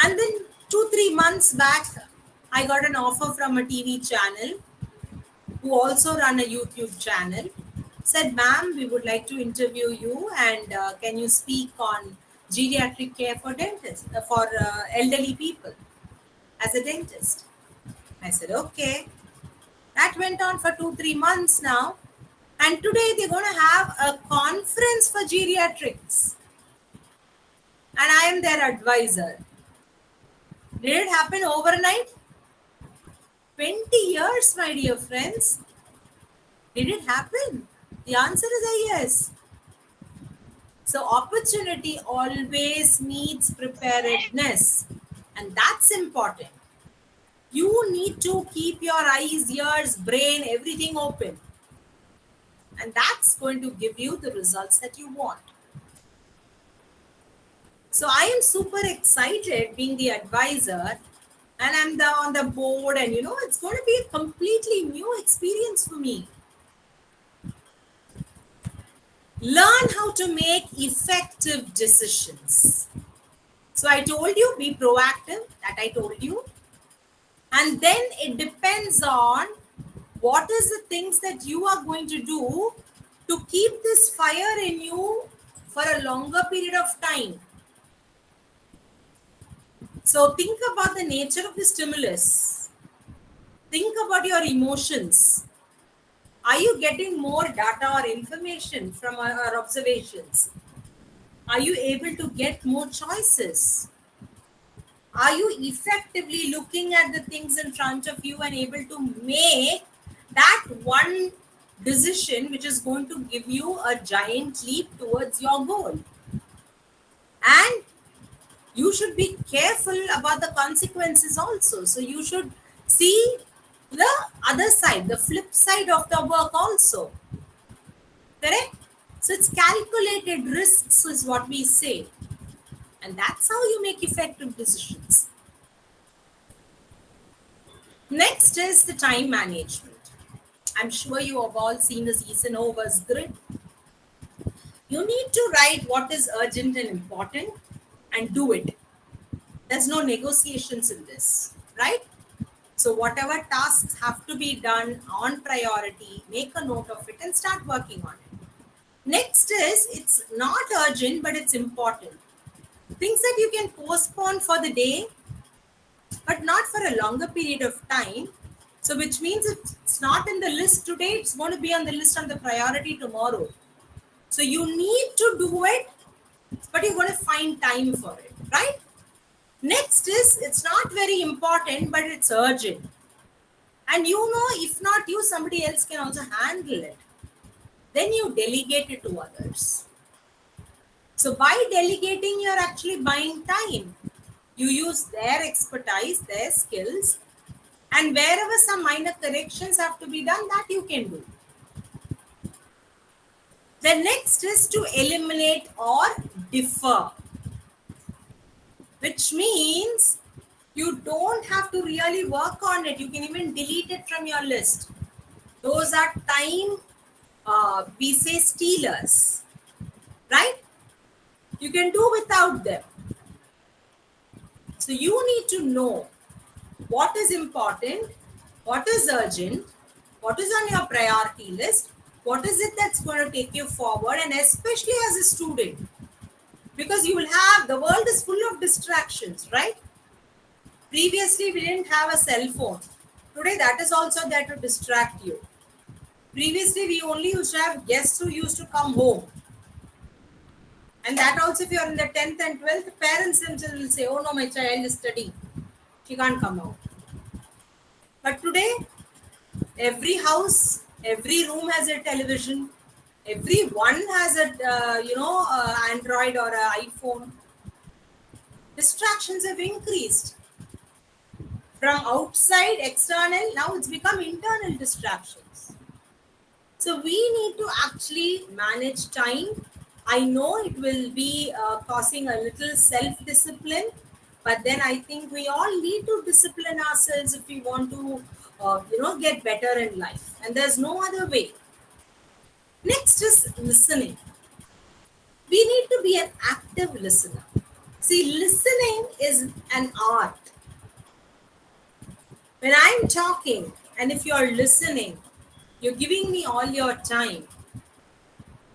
And then 2-3 months back, I got an offer from a TV channel who also run a YouTube channel. Said, ma'am, we would like to interview you and can you speak on geriatric care for dentists, for elderly people as a dentist? I said, okay. That went on for 2-3 months now. And today they're going to have a conference for geriatrics. And I am their advisor. Did it happen overnight? 20 years, my dear friends. Did it happen? The answer is a yes. So opportunity always needs preparedness. And that's important. You need to keep your eyes, ears, brain, everything open. And that's going to give you the results that you want. So I am super excited being the advisor and I'm on the board and it's going to be a completely new experience for me. Learn how to make effective decisions. So I told you, be proactive, that I told you. And then it depends on what is the things that you are going to do to keep this fire in you for a longer period of time. So think about the nature of the stimulus. Think about your emotions. Are you getting more data or information from our observations? Are you able to get more choices? Are you effectively looking at the things in front of you and able to make that one decision which is going to give you a giant leap towards your goal? And you should be careful about the consequences also. So you should see the other side, the flip side of the work also. Correct? So it's calculated risks is what we say. And that's how you make effective decisions. Next is the time management. I'm sure you have all seen this Eisenhower's grid. You need to write what is urgent and important and do it. There's no negotiations in this, right? So whatever tasks have to be done on priority, make a note of it and start working on it. Next is, it's not urgent, but it's important. Things that you can postpone for the day, but not for a longer period of time. So which means if it's not in the list today, it's going to be on the list on the priority tomorrow. So you need to do it, but you're going to find time for it, right? Next is, it's not very important, but it's urgent. And you know, if not you, somebody else can also handle it. Then you delegate it to others. So by delegating, you're actually buying time. You use their expertise, their skills, and wherever some minor corrections have to be done, that you can do. The next is to eliminate or defer, which means you don't have to really work on it. You can even delete it from your list. Those are time, we say, stealers, right? You can do without them. So you need to know what is important, what is urgent, what is on your priority list, what is it that's going to take you forward, and especially as a student, because you will have, the world is full of distractions, right? Previously, we didn't have a cell phone. Today, that is also there to distract you. Previously, we only used to have guests who used to come home. And that also, if you're in the 10th and 12th, parents themselves will say, oh no, my child is studying. She can't come out. But today, every house, every room has a television. Everyone has a, Android or an iPhone. Distractions have increased. From outside, external, now it's become internal distractions. So we need to actually manage time. I know it will be causing a little self-discipline, but then I think we all need to discipline ourselves if we want to, get better in life. And there's no other way. Next is listening. We need to be an active listener. See, listening is an art. When I'm talking, and if you're listening, you're giving me all your time.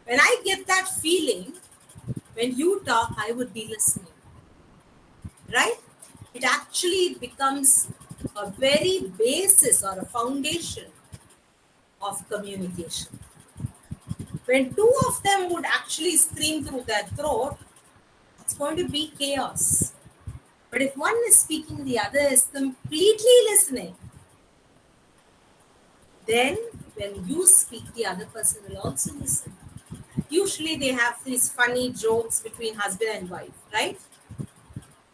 When I get that feeling, when you talk, I would be listening. Right? It actually becomes a very basis or a foundation of communication. When two of them would actually scream through their throat, it's going to be chaos. But if one is speaking, the other is completely listening, then when you speak, the other person will also listen. Usually they have these funny jokes between husband and wife, right?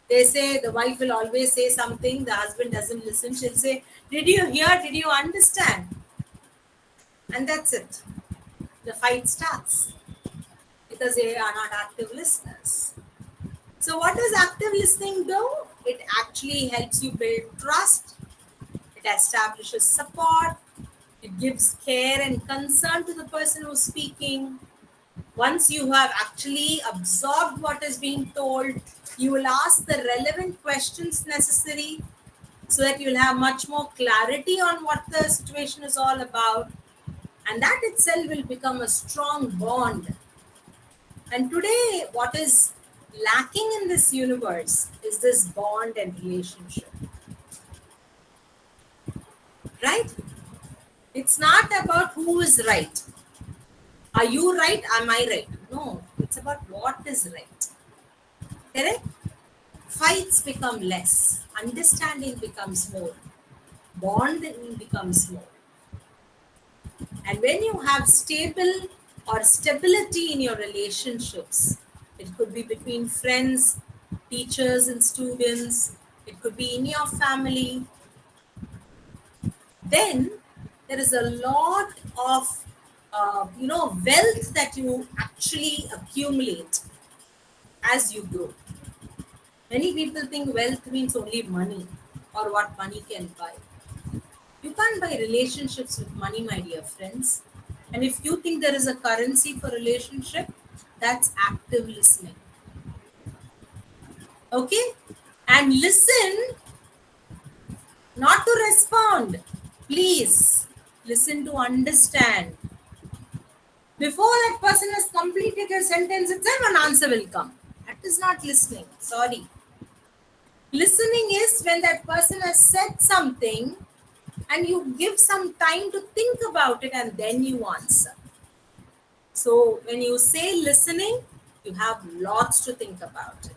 They say the wife will always say something, the husband doesn't listen. She'll say, did you hear? Did you understand? And that's it. The fight starts because they are not active listeners. So what does active listening do? It actually helps you build trust. It establishes support. It gives care and concern to the person who's speaking. Once you have actually absorbed what is being told, you will ask the relevant questions necessary so that you'll have much more clarity on what the situation is all about. And that itself will become a strong bond. And today, what is lacking in this universe is this bond and relationship. Right? It's not about who is right. Are you right? Am I right? No, it's about what is right. Correct? Fights become less. Understanding becomes more. Bonding becomes more. And when you have stability in your relationships, it could be between friends, teachers and students, it could be in your family. Then there is a lot of wealth that you actually accumulate as you grow. Many people think wealth means only money or what money can buy. You can't buy relationships with money, my dear friends. And if you think there is a currency for relationship, that's active listening. Okay? And listen, not to respond. Please listen to understand. Before that person has completed a sentence itself, an answer will come. That is not listening. Sorry. Listening is when that person has said something and you give some time to think about it and then you answer. So when you say listening, you have lots to think about it.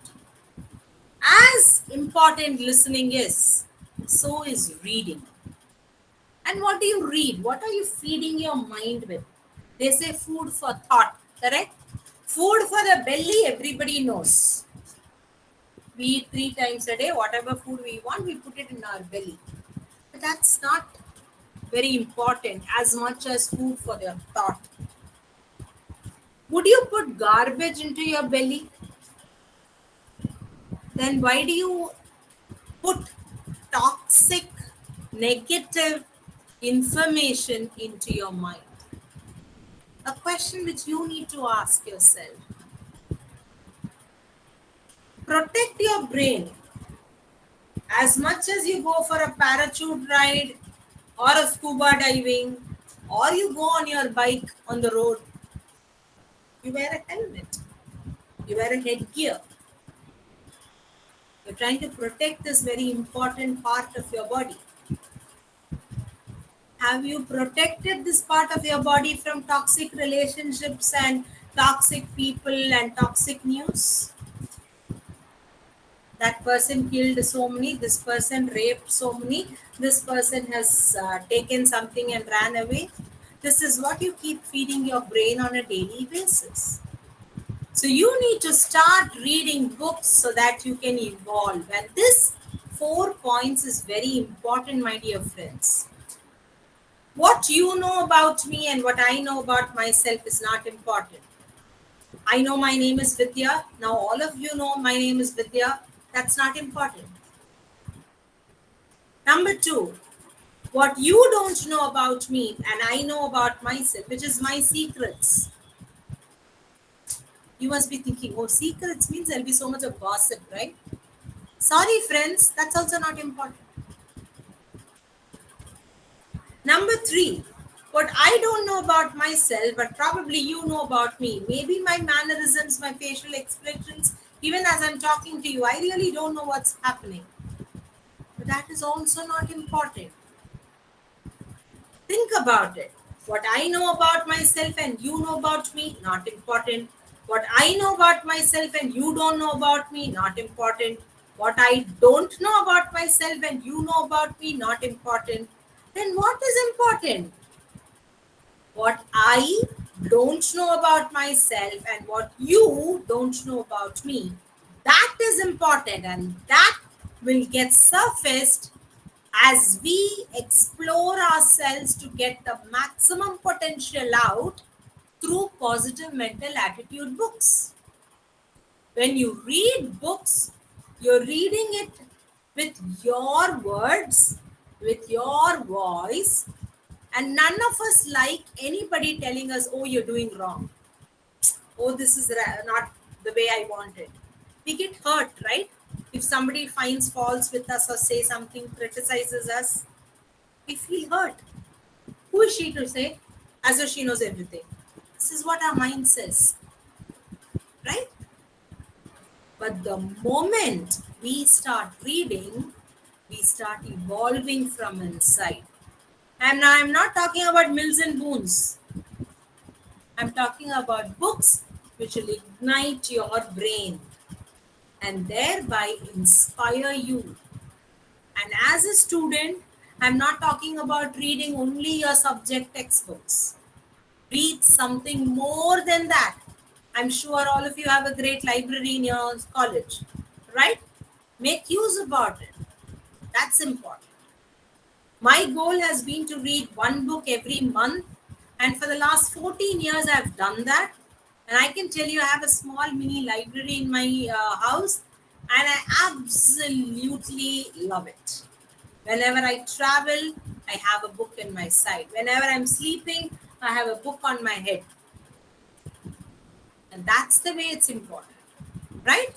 As important listening is, so is reading. And what do you read? What are you feeding your mind with? They say food for thought, correct? Food for the belly, everybody knows. We eat 3 times a day, whatever food we want, we put it in our belly. But that's not very important as much as food for your thought. Would you put garbage into your belly? Then why do you put toxic, negative information into your mind? A question which you need to ask yourself. Protect your brain. As much as you go for a parachute ride or a scuba diving or you go on your bike on the road, you wear a helmet, you wear a headgear. You're trying to protect this very important part of your body. Have you protected this part of your body from toxic relationships and toxic people and toxic news? That person killed so many, this person raped so many, this person has taken something and ran away. This is what you keep feeding your brain on a daily basis. So you need to start reading books so that you can evolve. And this 4 points is very important, my dear friends. What you know about me and what I know about myself is not important. I know my name is Vidya. Now all of you know my name is Vidya. That's not important. Number 2, what you don't know about me and I know about myself, which is my secrets. You must be thinking, oh, secrets means there'll be so much of gossip, right? Sorry, friends, that's also not important. Number 3, what I don't know about myself, but probably you know about me. Maybe my mannerisms, my facial expressions, even as I'm talking to you, I really don't know what's happening. But that is also not important. Think about it. What I know about myself and you know about me, not important. What I know about myself and you don't know about me, not important. What I don't know about myself and you know about me, not important. Then what is important? What I don't know about myself and what you don't know about me, that is important, and that will get surfaced as we explore ourselves to get the maximum potential out through positive mental attitude books. When you read books, you're reading it with your words, with your voice, and none of us like anybody telling us, oh, you're doing wrong. Oh, this is not the way I want it. We get hurt, right? If somebody finds faults with us or say something, criticizes us, we feel hurt. Who is she to say? As though she knows everything. This is what our mind says, right? But the moment we start reading, we start evolving from inside. And I'm not talking about Mills and Boons. I'm talking about books which will ignite your brain and thereby inspire you. And as a student, I'm not talking about reading only your subject textbooks. Read something more than that. I'm sure all of you have a great library in your college. right? Make use about it. That's important. My goal has been to read one book every month, and for the last 14 years, I've done that. And I can tell you, I have a small mini library in my house, and I absolutely love it. Whenever I travel, I have a book in my side. Whenever I'm sleeping, I have a book on my head. And that's the way it's important, right?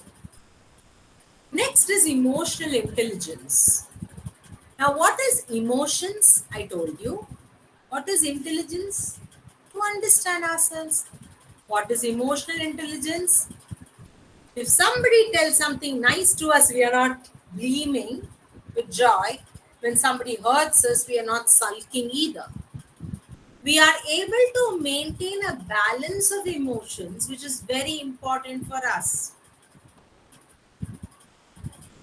Next is emotional intelligence. Now, what is emotions? I told you. What is intelligence? To understand ourselves. What is emotional intelligence? If somebody tells something nice to us, we are not gleaming with joy. When somebody hurts us, we are not sulking either. We are able to maintain a balance of emotions, which is very important for us.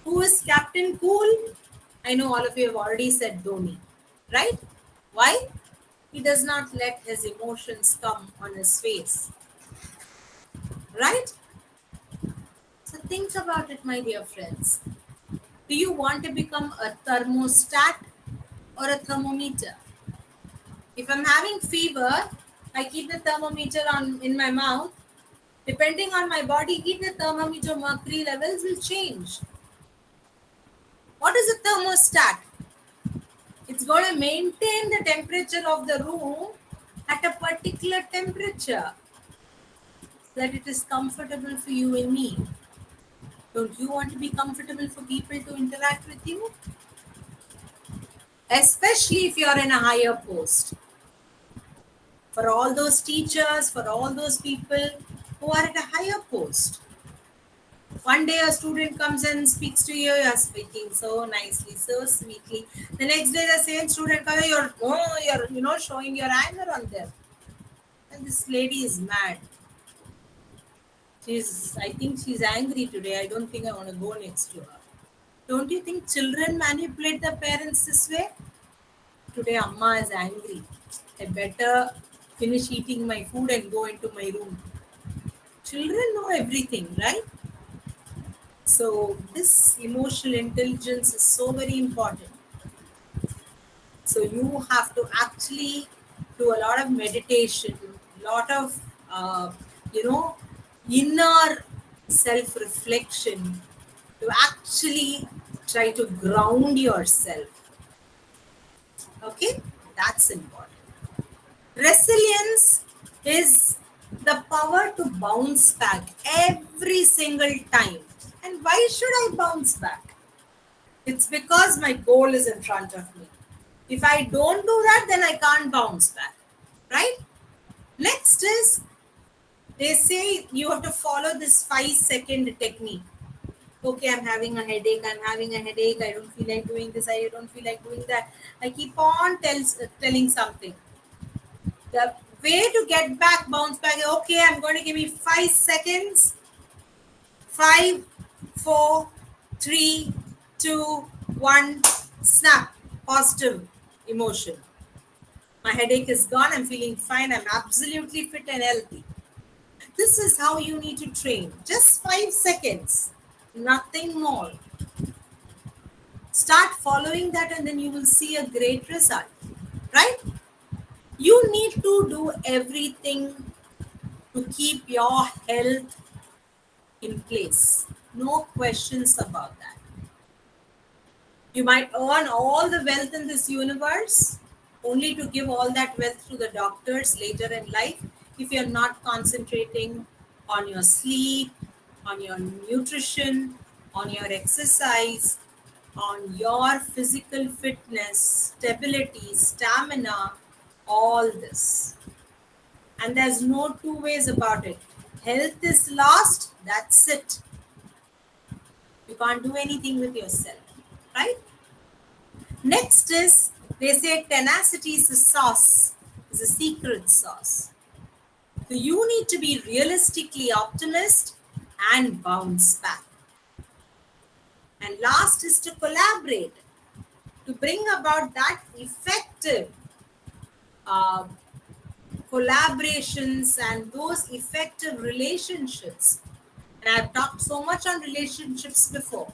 Who is Captain Cool? I know all of you have already said Dhoni, right? Why? He does not let his emotions come on his face, right? So think about it, my dear friends. Do you want to become a thermostat or a thermometer? If I'm having fever, I keep the thermometer on in my mouth. Depending on my body heat, the thermometer mercury levels will change. What is a thermostat? It's going to maintain the temperature of the room at a particular temperature so that it is comfortable for you and me. Don't you want to be comfortable for people to interact with you? Especially if you're in a higher post. For all those teachers, for all those people who are at a higher post. One day a student comes and speaks to you, you're speaking so nicely, so sweetly. The next day the same student comes, you're showing your anger on them. And this lady is mad. I think she's angry today. I don't think I want to go next to her. Don't you think children manipulate the parents this way? Today Amma is angry. I better finish eating my food and go into my room. Children know everything, right? So this emotional intelligence is so very important. So you have to actually do a lot of meditation, a lot of inner self-reflection to actually try to ground yourself. Okay, that's important. Resilience is the power to bounce back every single time. And why should I bounce back? It's because my goal is in front of me. If I don't do that, then I can't bounce back, right? Next is, they say you have to follow this 5-second technique. Okay, I'm having a headache, I don't feel like doing this, I don't feel like doing that. I keep on telling something. The way to get back, bounce back, okay, I'm going to give me 5 seconds. 5, 4, 3, 2, 1, snap, positive emotion. My headache is gone, I'm feeling fine, I'm absolutely fit and healthy. This is how you need to train. Just 5 seconds, nothing more. Start following that and then you will see a great result, right? You need to do everything to keep your health in place. No questions about that. You might earn all the wealth in this universe only to give all that wealth to the doctors later in life if you're not concentrating on your sleep, on your nutrition, on your exercise, on your physical fitness, stability, stamina, all this. And there's no two ways about it. Health is lost, that's it. You can't do anything with yourself, right? Next is, they say tenacity is a sauce, is a secret sauce. So you need to be realistically optimist and bounce back. And last is to collaborate, to bring about that effective collaborations and those effective relationships And I've talked so much on relationships before.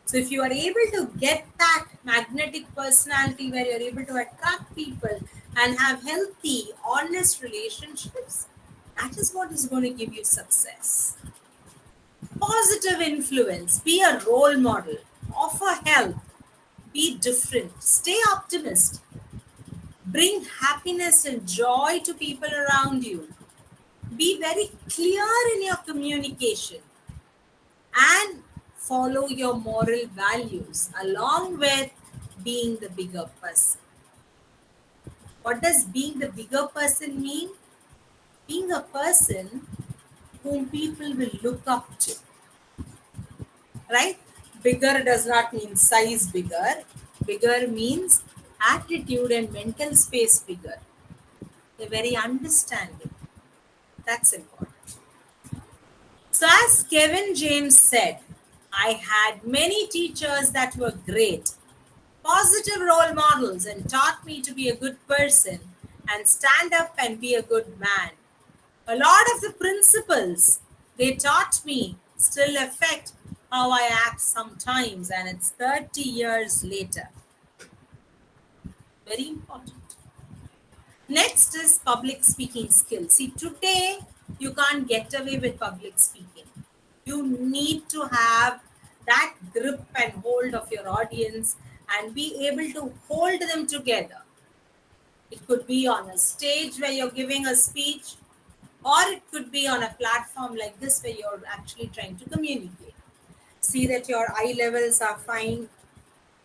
So if you are able to get that magnetic personality where you're able to attract people and have healthy, honest relationships, that is what is going to give you success. Positive influence, be a role model, offer help, be different, stay optimist, bring happiness and joy to people around you. Be very clear in your communication and follow your moral values along with being the bigger person. What does being the bigger person mean? Being a person whom people will look up to, right? Bigger does not mean size bigger. Bigger means attitude and mental space bigger. They're very understanding. That's important. So, as Kevin James said, I had many teachers that were great, positive role models, and taught me to be a good person and stand up and be a good man. A lot of the principles they taught me still affect how I act sometimes, and it's 30 years later. Very important. Next is public speaking skills. See, today you can't get away with public speaking. You need to have that grip and hold of your audience and be able to hold them together. It could be on a stage where you're giving a speech, or it could be on a platform like this where you're actually trying to communicate. See that your eye levels are fine.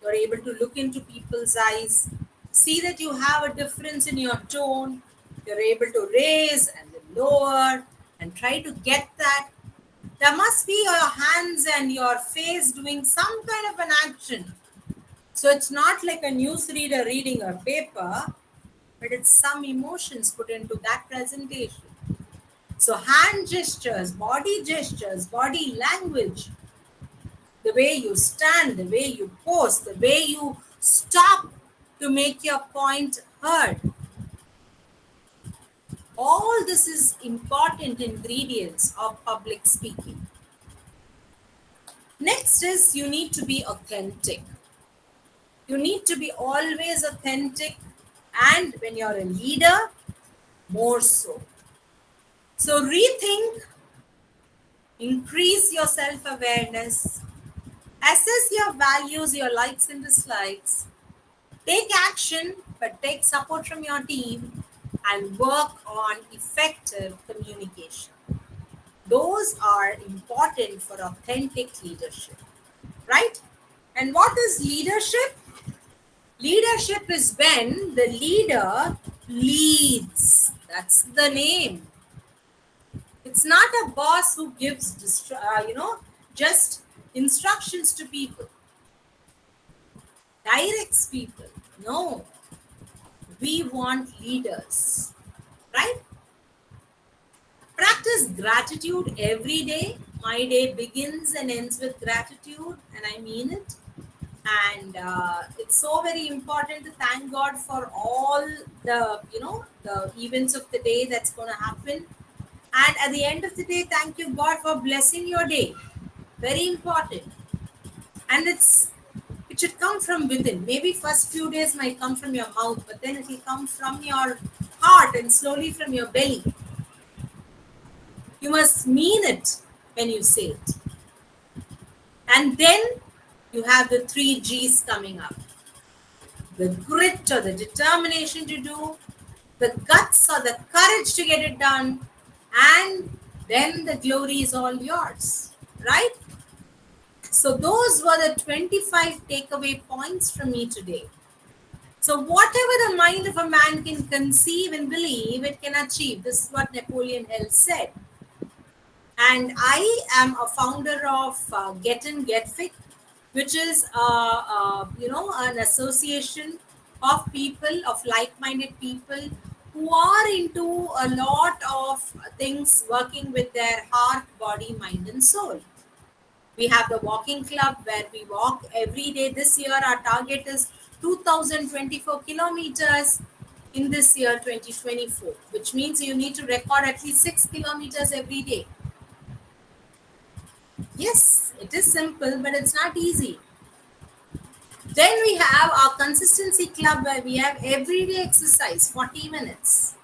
You're able to look into people's eyes. See that you have a difference in your tone. You're able to raise and then lower and try to get that. There must be your hands and your face doing some kind of an action. So it's not like a newsreader reading a paper, but it's some emotions put into that presentation. So hand gestures, body language, the way you stand, the way you pose, the way you stop to make your point heard. All this is important ingredients of public speaking. Next is you need to be authentic. You need to be always authentic, and when you're a leader, more so. So rethink, increase your self-awareness, assess your values, your likes and dislikes, take action, but take support from your team and work on effective communication. Those are important for authentic leadership, right? And what is leadership? Leadership is when the leader leads. That's the name. It's not a boss who gives, just instructions to people, directs people. No, we want leaders, right? Practice gratitude every day. My day begins and ends with gratitude, and I mean it. And it's so very important to thank God for all the events of the day that's going to happen. And at the end of the day, thank you God for blessing your day. Very important. And it should come from within. Maybe first few days might come from your mouth, but then it will come from your heart and slowly from your belly. You must mean it when you say it. And then you have the 3 G's coming up. The grit or the determination to do, the guts or the courage to get it done, and then the glory is all yours, right? So those were the 25 takeaway points from me today. So whatever the mind of a man can conceive and believe, it can achieve. This is what Napoleon Hill said. And I am a founder of Get In Get Fit, which is an association of people, of like-minded people who are into a lot of things working with their heart, body, mind, and soul. We have the walking club where we walk every day. This year, our target is 2,024 kilometers in this year, 2024, which means you need to record at least 6 kilometers every day. Yes, it is simple, but it's not easy. Then we have our consistency club where we have everyday exercise, 40 minutes.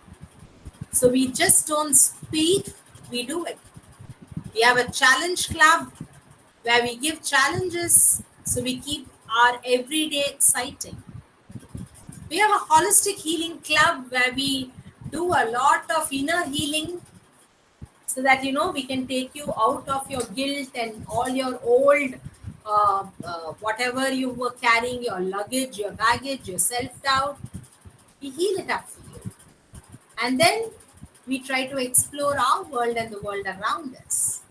So we just don't speak, we do it. We have a challenge club where we give challenges, so we keep our everyday exciting. We have a holistic healing club where we do a lot of inner healing so that we can take you out of your guilt and all your old whatever you were carrying, your luggage, your baggage, your self-doubt. We heal it up for you. And then we try to explore our world and the world around us.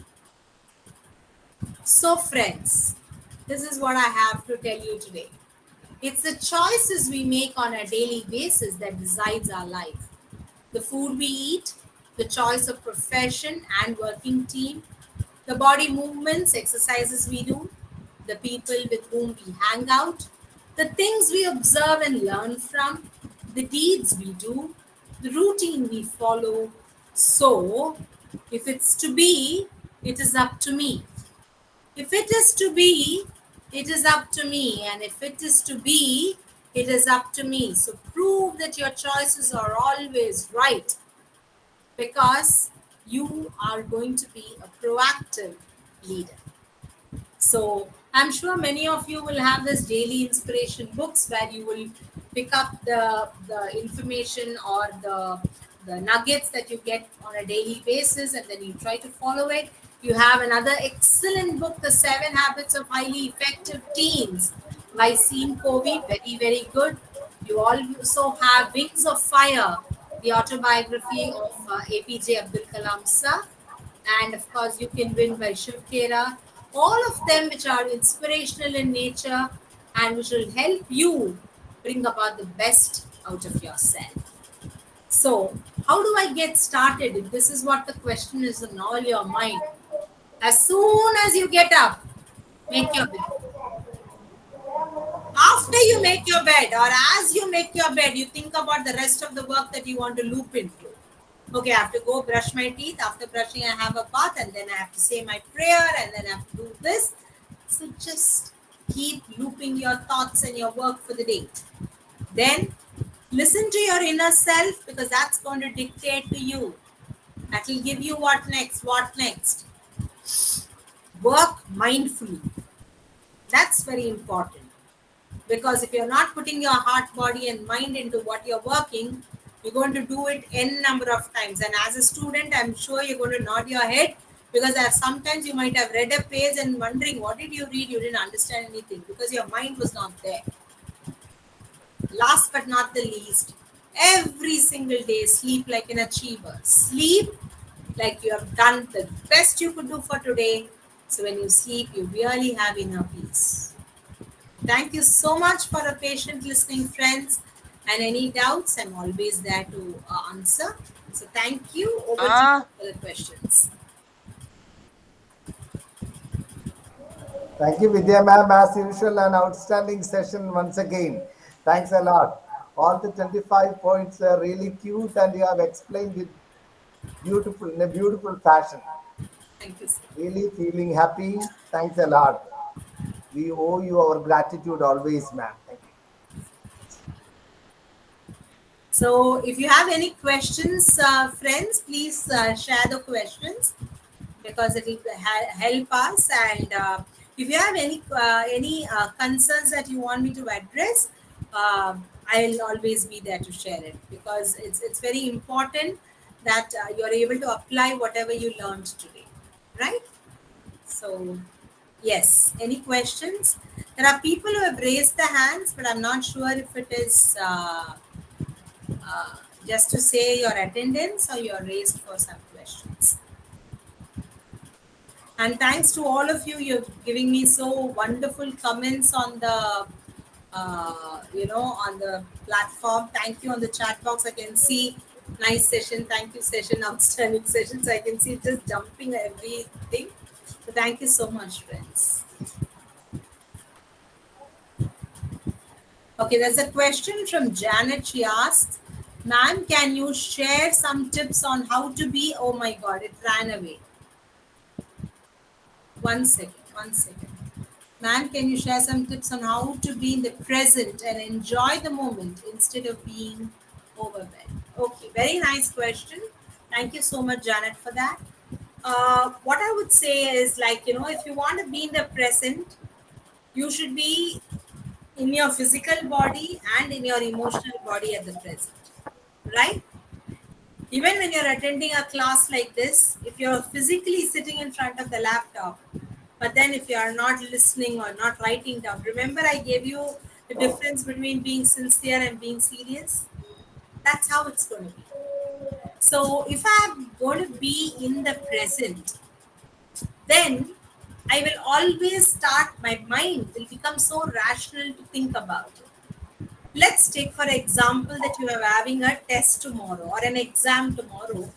So friends, this is what I have to tell you today. It's the choices we make on a daily basis that decides our life. The food we eat, the choice of profession and working team, the body movements, exercises we do, the people with whom we hang out, the things we observe and learn from, the deeds we do, the routine we follow. So, if it's to be, it is up to me. If it is to be, it is up to me. And if it is to be, it is up to me. So prove that your choices are always right, because you are going to be a proactive leader. So I'm sure many of you will have this daily inspiration books where you will pick up the information or the nuggets that you get on a daily basis, and then you try to follow it. You have another excellent book, The 7 Habits of Highly Effective Teens by Sean Covey. Very, very good. You also have Wings of Fire, the autobiography of APJ Abdul Kalam Sir, and of course You Can Win by Shiv Khera. All of them which are inspirational in nature and which will help you bring about the best out of yourself. So, how do I get started? If this is what the question is in all your mind, as soon as you get up, make your bed. After you make your bed, or as you make your bed, you think about the rest of the work that you want to loop into. Okay, I have to go brush my teeth. After brushing, I have a bath, and then I have to say my prayer, and then I have to do this. So just keep looping your thoughts and your work for the day. Then listen to your inner self, because that's going to dictate to you. That will give you what next, what next. Work mindfully. That's very important, because if you're not putting your heart, body and mind into what you're working, you're going to do it n number of times. And as a student, I'm sure you're going to nod your head, because sometimes you might have read a page and wondering, what did you read? You didn't understand anything because your mind was not there. Last but not the least, every single day, sleep like an achiever. Sleep like you have done the best you could do for today. So when you sleep, you really have inner peace. Thank you so much for a patient listening, friends. And any doubts, I'm always there to answer. So thank you. Over to you for the questions.
Thank you, Vidya ma'am. As usual, an outstanding session once again. Thanks a lot. All the 25 points are really cute, and you have explained it in a beautiful fashion.
Thank you, sir.
Really feeling happy. Thanks a lot. We owe you our gratitude always, ma'am. Thank you.
So if you have any questions, friends, please share the questions, because it will help us. And if you have any concerns that you want me to address, I'll always be there to share it, because it's very important that you're able to apply whatever you learned today, right? So yes, any questions? There are people who have raised their hands, but I'm not sure if it is just to say your attendance, or you're raised for some questions. And thanks to all of you, you're giving me so wonderful comments on the on the platform. Thank you. On the chat box, I can see nice session, thank you session, outstanding session. So I can see just jumping everything. So thank you so much, friends. Okay, there's a question from Janet. She asks, ma'am, can you share some tips on how to be, oh my God, it ran away. One second, one second. Ma'am, can you share some tips on how to be in the present and enjoy the moment instead of being overwhelmed? Okay, very nice question. Thank you so much, Janet, for that. What I would say is, like, if you want to be in the present, you should be in your physical body and in your emotional body at the present, right? Even when you're attending a class like this, if you're physically sitting in front of the laptop, but then if you are not listening or not writing down, remember I gave you the difference between being sincere and being serious? That's how it's going to be. So if I'm going to be in the present, then I will always start, my mind will become so rational to think about it. Let's take for example that you are having a test tomorrow or an exam tomorrow,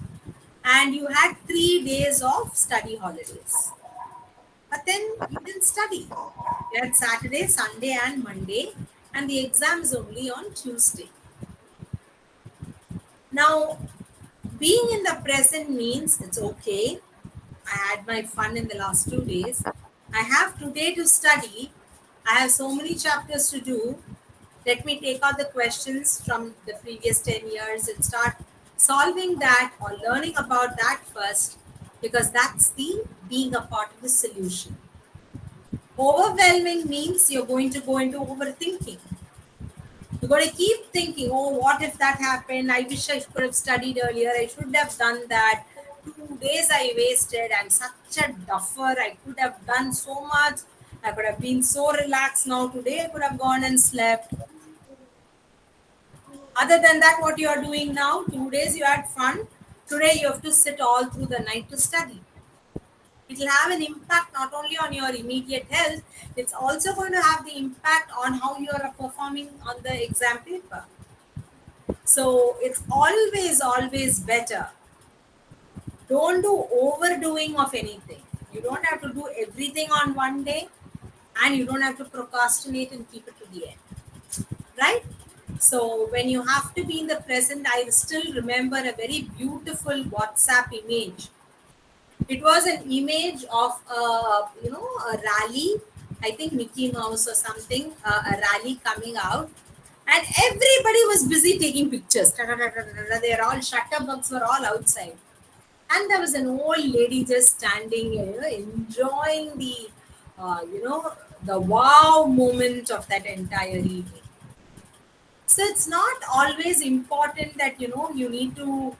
and you had 3 days of study holidays. But then you didn't study. You had Saturday, Sunday, and Monday, and the exam is only on Tuesday. Now, being in the present means it's okay. I had my fun in the last 2 days. I have today to study. I have so many chapters to do. Let me take out the questions from the previous 10 years and start solving that or learning about that first, because that's the being a part of the solution. Overwhelming means you're going to go into overthinking. You're going to keep thinking, oh, what if that happened? I wish I could have studied earlier. I should have done that. 2 days I wasted. I'm such a duffer. I could have done so much. I could have been so relaxed now. Today I could have gone and slept. Other than that, what you are doing now, 2 days you had fun. Today you have to sit all through the night to study. It will have an impact not only on your immediate health, it's also going to have the impact on how you are performing on the exam paper. So it's always better. Don't do overdoing of anything. You don't have to do everything on one day, and you don't have to procrastinate and keep it to the end. Right? So when you have to be in the present, I still remember a very beautiful WhatsApp image. It was an image of a rally, I think Mickey Mouse or something, a rally coming out, and everybody was busy taking pictures. They are all shutterbugs were all outside, and there was an old lady just standing, enjoying the wow moment of that entire evening. So it's not always important that you need to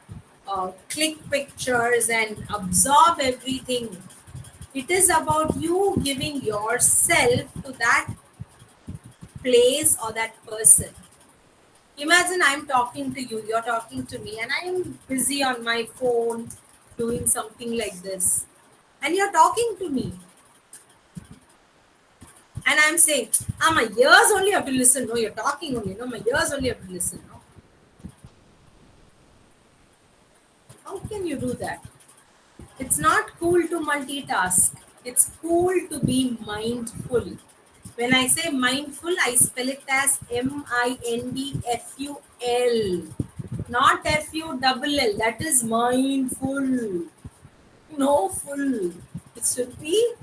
click pictures and absorb everything. It is about you giving yourself to that place or that person. Imagine I'm talking to you, you're talking to me, and I'm busy on my phone doing something like this, and you're talking to me. And I'm saying, my ears only have to listen. No, you're talking only. No, my ears only have to listen. No. How can you do that? It's not cool to multitask. It's cool to be mindful. When I say mindful, I spell it as MINDFUL, not FULL. That is mindful. No full. It should be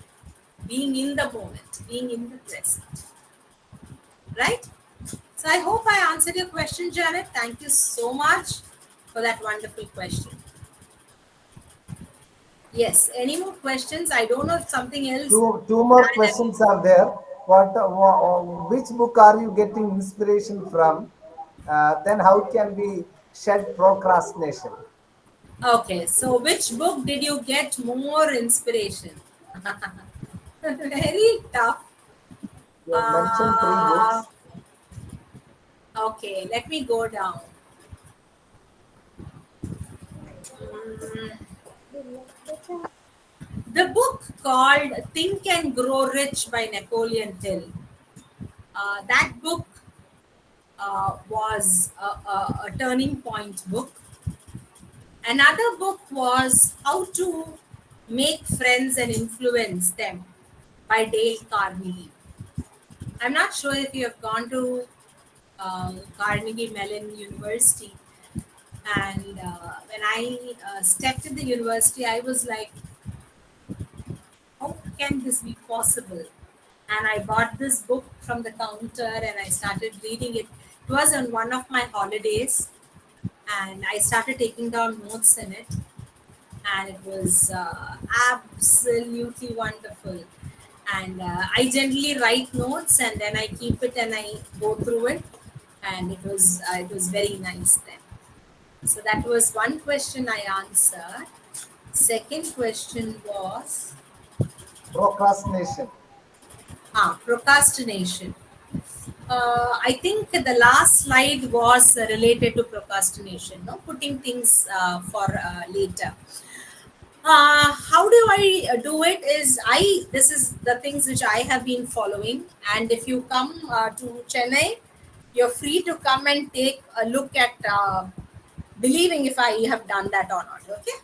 being in the moment, being in the present. Right? So I hope I answered your question, Janet. Thank you so much for that wonderful question. Yes. Any more questions? I don't know if something else.
Two more questions are there. Which book are you getting inspiration from? Then how can we shed procrastination?
Okay. So which book did you get more inspiration? Very tough.
You have mentioned 3 books.
Okay. Let me go down. The book called Think and Grow Rich by Napoleon Hill. That book was a turning point book. Another book was How to Make Friends and Influence Them by Dale Carnegie. I'm not sure if you have gone to Carnegie Mellon University. And when I stepped in the university, I was like, can this be possible? And I bought this book from the counter and I started reading it. It was on one of my holidays, and I started taking down notes in it, and it was absolutely wonderful. And I generally write notes and then I keep it and I go through it, and it was very nice then. So that was one question I answered. Second question was
Procrastination.
procrastination. I think the last slide was related to procrastination, no, putting things for later. How do I do it? This is the things which I have been following, and if you come to Chennai, you're free to come and take a look at believing if I have done that or not. Okay.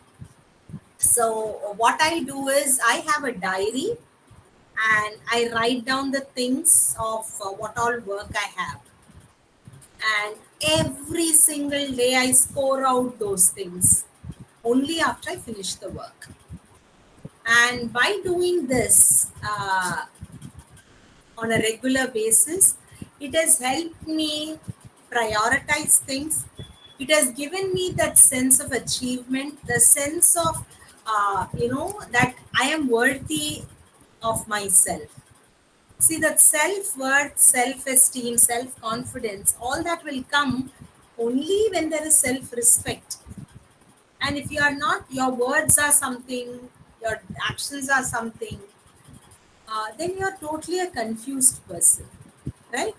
So what I do is I have a diary and I write down the things of what all work I have. And every single day I score out those things only after I finish the work. And by doing this on a regular basis, it has helped me prioritize things. It has given me that sense of achievement, the sense of, that I am worthy of myself. See, that self-worth, self-esteem, self-confidence, all that will come only when there is self-respect. And if you are not, your words are something, your actions are something, then you're totally a confused person, right?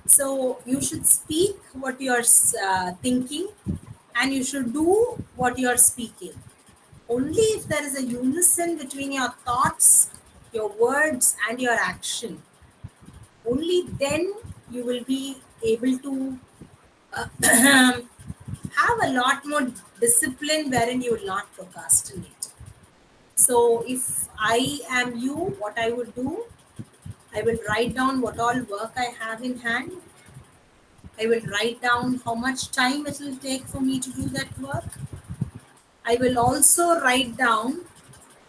So you should speak what you're thinking, and you should do what you're speaking. Only if there is a unison between your thoughts, your words, and your action, only then you will be able to have a lot more discipline wherein you will not procrastinate. So if I am you, what I would do, I will write down what all work I have in hand. I will write down how much time it will take for me to do that work. I will also write down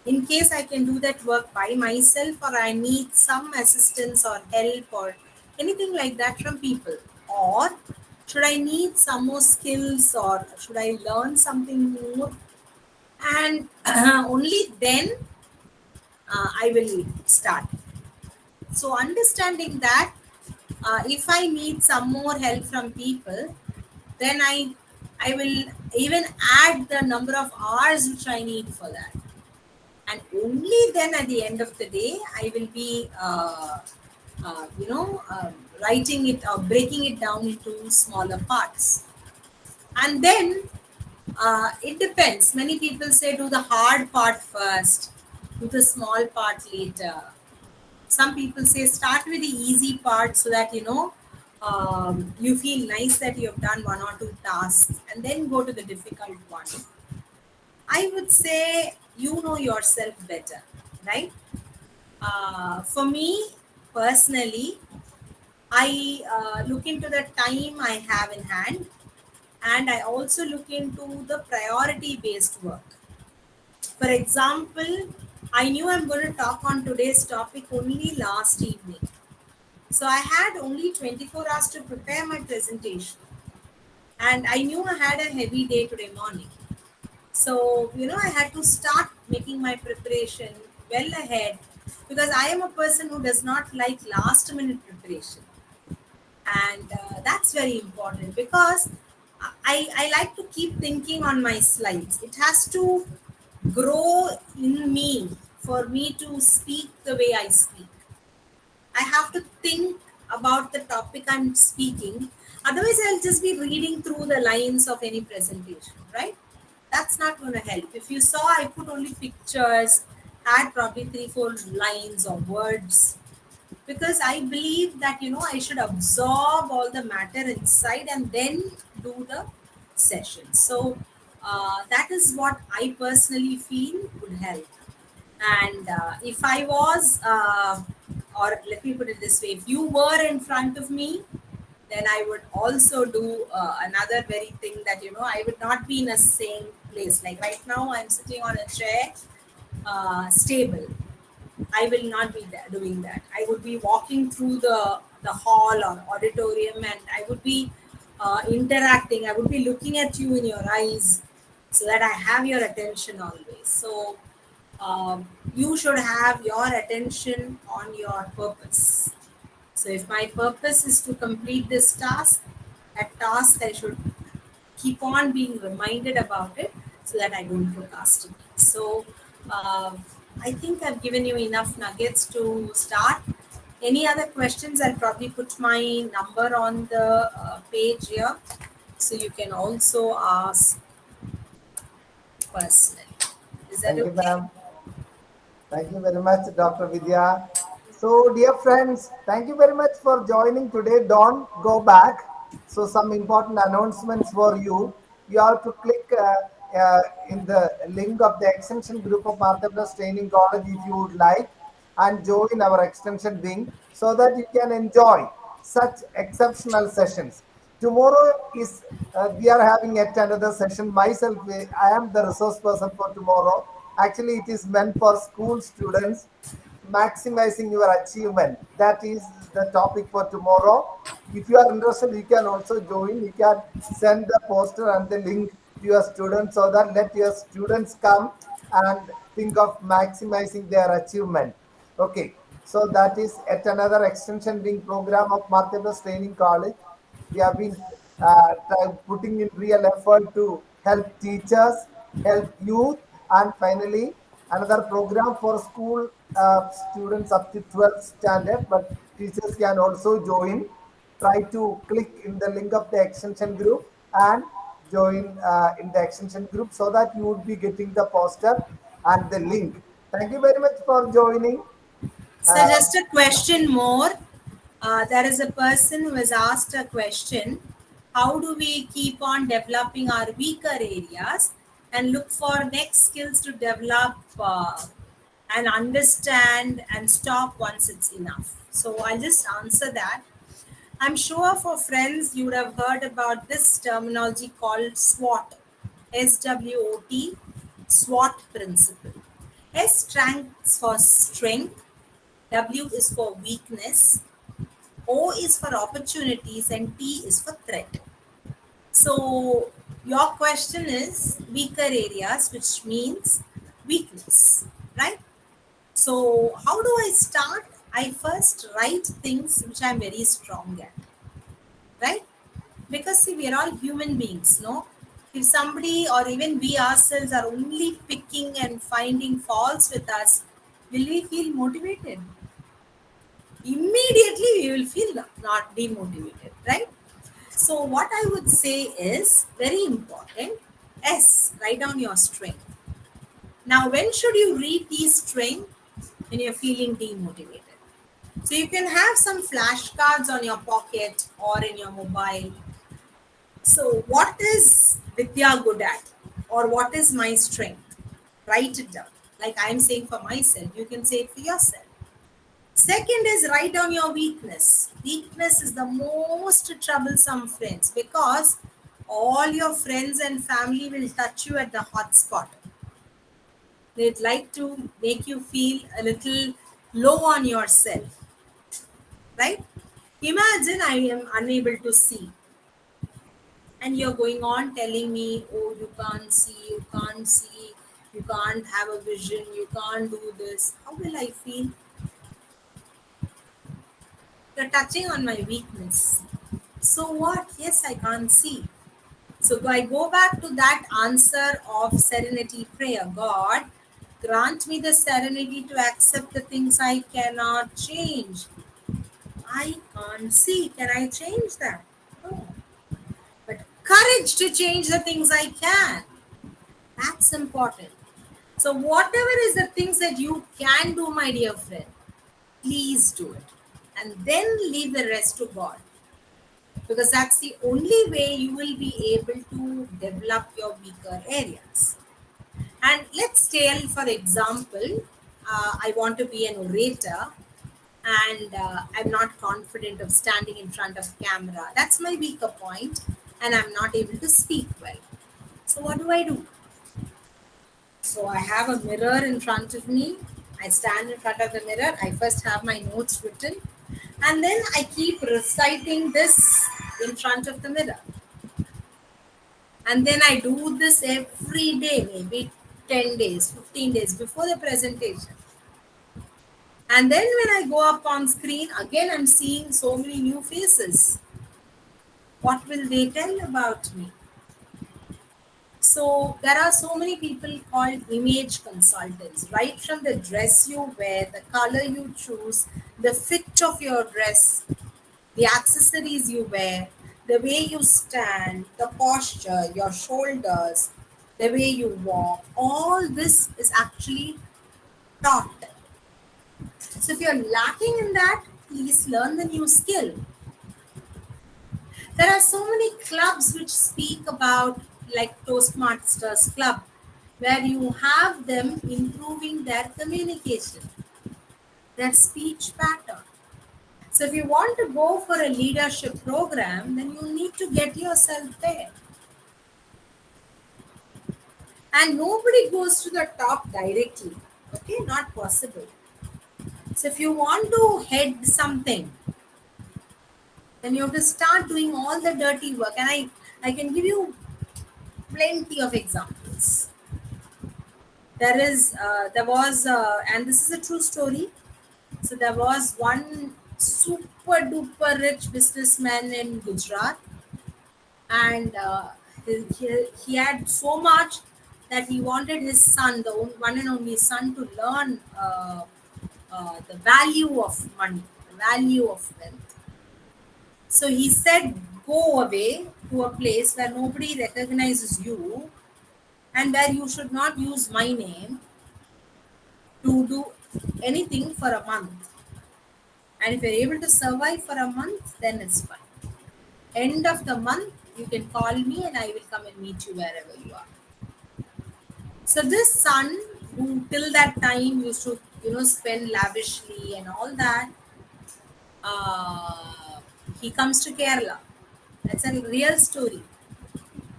in case I can do that work by myself or I need some assistance or help or anything like that from people. Or should I need some more skills or should I learn something more? And only then I will start. So understanding that if I need some more help from people, then I will even add the number of hours which I need for that. And only then at the end of the day, I will be, writing it or breaking it down into smaller parts. And then it depends. Many people say do the hard part first, do the small part later. Some people say start with the easy part so that you feel nice that you have done one or two tasks and then go to the difficult one. I would say you know yourself better, right? For me personally, I look into the time I have in hand, and I also look into the priority based work. For example, I knew I'm going to talk on today's topic only last evening. So I had only 24 hours to prepare my presentation. And I knew I had a heavy day today morning. So, I had to start making my preparation well ahead because I am a person who does not like last minute preparation. And that's very important because I like to keep thinking on my slides. It has to grow in me for me to speak the way I speak. I have to think about the topic I'm speaking. Otherwise, I'll just be reading through the lines of any presentation, right? That's not going to help. If you saw, I put only pictures, had probably 3-4 lines or words, because I believe that, I should absorb all the matter inside and then do the session. So that is what I personally feel would help. And if I was, or let me put it this way, if you were in front of me, then I would also do another very thing that, I would not be in a same place. Like right now, I'm sitting on a chair, stable. I will not be there doing that. I would be walking through the hall or auditorium, and I would be interacting. I would be looking at you in your eyes, so that I have your attention always. So you should have your attention on your purpose. So if my purpose is to complete this task, that task I should keep on being reminded about it, so that I don't procrastinate. So I think I've given you enough nuggets to start. Any other questions? I'll probably put my number on the page here, so you can also ask personally. Is that
Thank you,
okay?
ma'am. Thank you very much, Dr. Vidya. So, dear friends, thank you very much for joining today. Don't go back. So, some important announcements for you. You have to click in the link of the extension group of Martha's Training College if you would like, and join our extension wing so that you can enjoy such exceptional sessions. Tomorrow is we are having yet another session. Myself, I am the resource person for tomorrow. Actually, it is meant for school students. Maximizing your achievement. That is the topic for tomorrow. If you are interested, you can also join. You can send the poster and the link to your students so that let your students come and think of maximizing their achievement. Okay, so that is yet another extension wing program of Martha's Training College. We have been putting in real effort to help teachers, help youth, and finally another program for school students up to 12th standard, but teachers can also join. Try to click in the link of the extension group and join in the extension group so that you would be getting the poster and the link. Thank you very much for joining.
So just a question more. There is a person who has asked a question. How do we keep on developing our weaker areas and look for next skills to develop and understand and stop once it's enough? So I'll just answer that. I'm sure for friends you would have heard about this terminology called SWOT, SWOT, SWOT principle. S stands for strength, W is for weakness, O is for opportunities, and T is for threat. So your question is weaker areas, which means weakness, right? So how do I start? I first write things which I'm very strong at, right? Because see, we are all human beings, no? If somebody or even we ourselves are only picking and finding faults with us, will we feel motivated? Immediately we will feel not demotivated, right? So what I would say is very important. S, write down your strength. Now, when should you read these strength? When you're feeling demotivated. So you can have some flashcards on your pocket or in your mobile. So what is Vidya good at? Or what is my strength? Write it down. Like I'm saying for myself, you can say it for yourself. Second is write down your weakness. Weakness is the most troublesome, friends, because all your friends and family will touch you at the hot spot. They'd like to make you feel a little low on yourself, right? Imagine I am unable to see, and you're going on telling me, oh, you can't see, you can't have a vision, you can't do this. How will I feel? You're touching on my weakness. So what? Yes, I can't see. So I go back to that answer of serenity prayer. God, grant me the serenity to accept the things I cannot change. I can't see. Can I change that? No. But courage to change the things I can. That's important. So whatever is the things that you can do, my dear friend, please do it. And then leave the rest to God. Because that's the only way you will be able to develop your weaker areas. And let's tell, for example, I want to be an orator and I'm not confident of standing in front of camera. That's my weaker point, and I'm not able to speak well. So what do? So I have a mirror in front of me. I stand in front of the mirror. I first have my notes written, and then I keep reciting this in front of the mirror. And then I do this every day, maybe 10 days, 15 days before the presentation. And then when I go up on screen, again I'm seeing so many new faces. What will they tell about me? So there are so many people called image consultants, right from the dress you wear, the color you choose, the fit of your dress, the accessories you wear, the way you stand, the posture, your shoulders, the way you walk, all this is actually taught. So if you're lacking in that, please learn the new skill. There are so many clubs which speak about, like Toastmasters Club, where you have them improving their communication, their speech pattern. So if you want to go for a leadership program, then you need to get yourself there. And nobody goes to the top directly. Okay, not possible. So if you want to head something, then you have to start doing all the dirty work. And I can give you plenty of examples. There was, and this is a true story. So there was one super duper rich businessman in Gujarat, and he had so much that he wanted his son, the one and only son, to learn the value of money, the value of wealth. So he said, go away to a place where nobody recognizes you and where you should not use my name to do anything for a month. And if you're able to survive for a month, then it's fine. End of the month, you can call me and I will come and meet you wherever you are. So this son, who till that time used to, spend lavishly and all that, he comes to Kerala. That's a real story.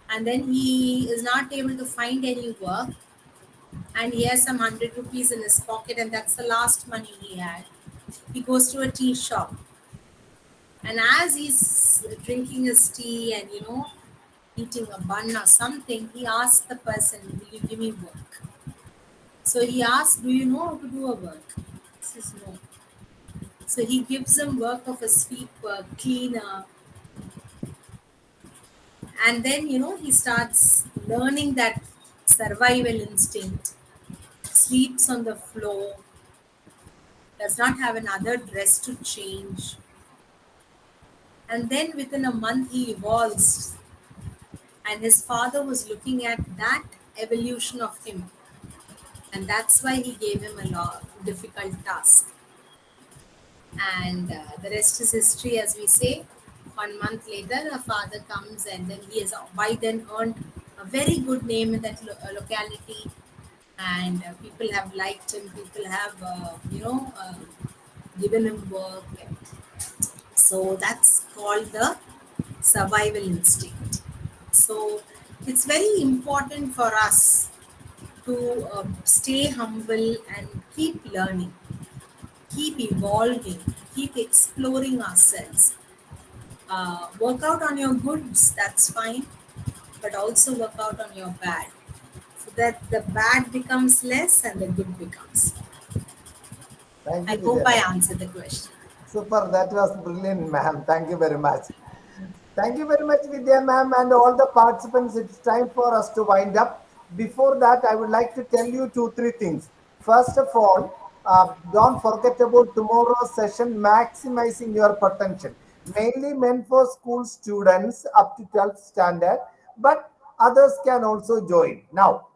And then he is not able to find any work, and he has some 100 rupees in his pocket, and that's the last money he had. He goes to a tea shop, and as he's drinking his tea and eating a bun or something, he asks the person, will you give me work? So he asks, do you know how to do a work? He says no. So he gives him work of a sweeper, cleaner, and then he starts learning that survival instinct, sleeps on the floor, does not have another dress to change. And then within a month, he evolves. And his father was looking at that evolution of him. And that's why he gave him a difficult task. And the rest is history, as we say. 1 month later, the father comes, and then he has by then earned a very good name in that locality. And people have liked him. People have, given him work. So that's called the survival instinct. So it's very important for us to stay humble and keep learning, keep evolving, keep exploring ourselves. Work out on your goods, that's fine, but also work out on your bad, so that the bad becomes less and the good becomes.
Thank
I
you,
hope
Vidya.
I answered the question.
Super, that was brilliant, ma'am. Thank you very much. Thank you very much, Vidya ma'am, and all the participants. It's time for us to wind up. Before that, I would like to tell you two, three things. First of all, don't forget about tomorrow's session, maximizing your potential. Mainly meant for school students up to 12th standard, but others can also join. Now,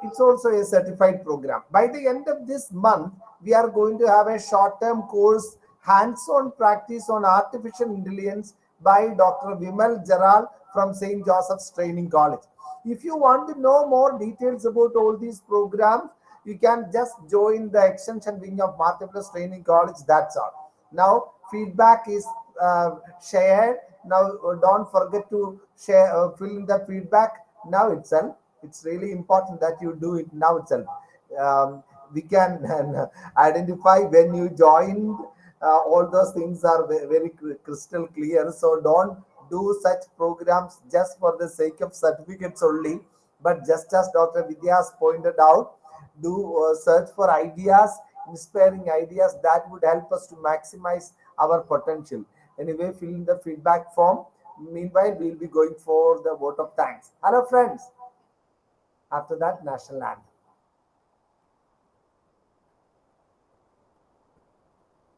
it's also a certified program. By the end of this month, we are going to have a short-term course, hands-on practice on artificial intelligence by Dr. Vimal Jaral from St. Joseph's Training College. If you want to know more details about all these programs, you can just join the extension wing of Marketplace Training College. That's all. Now, feedback is shared. Now, don't forget to share, fill in the feedback now itself. It's really important that you do it now itself. Um, we can identify when you joined. All those things are very crystal clear. So don't do such programs just for the sake of certificates only, but just as Dr. Vidya has pointed out, do search for ideas, inspiring ideas that would help us to maximize our potential. Anyway, fill in the feedback form. Meanwhile, we'll be going for the vote of thanks. Hello, friends. After that, national anthem.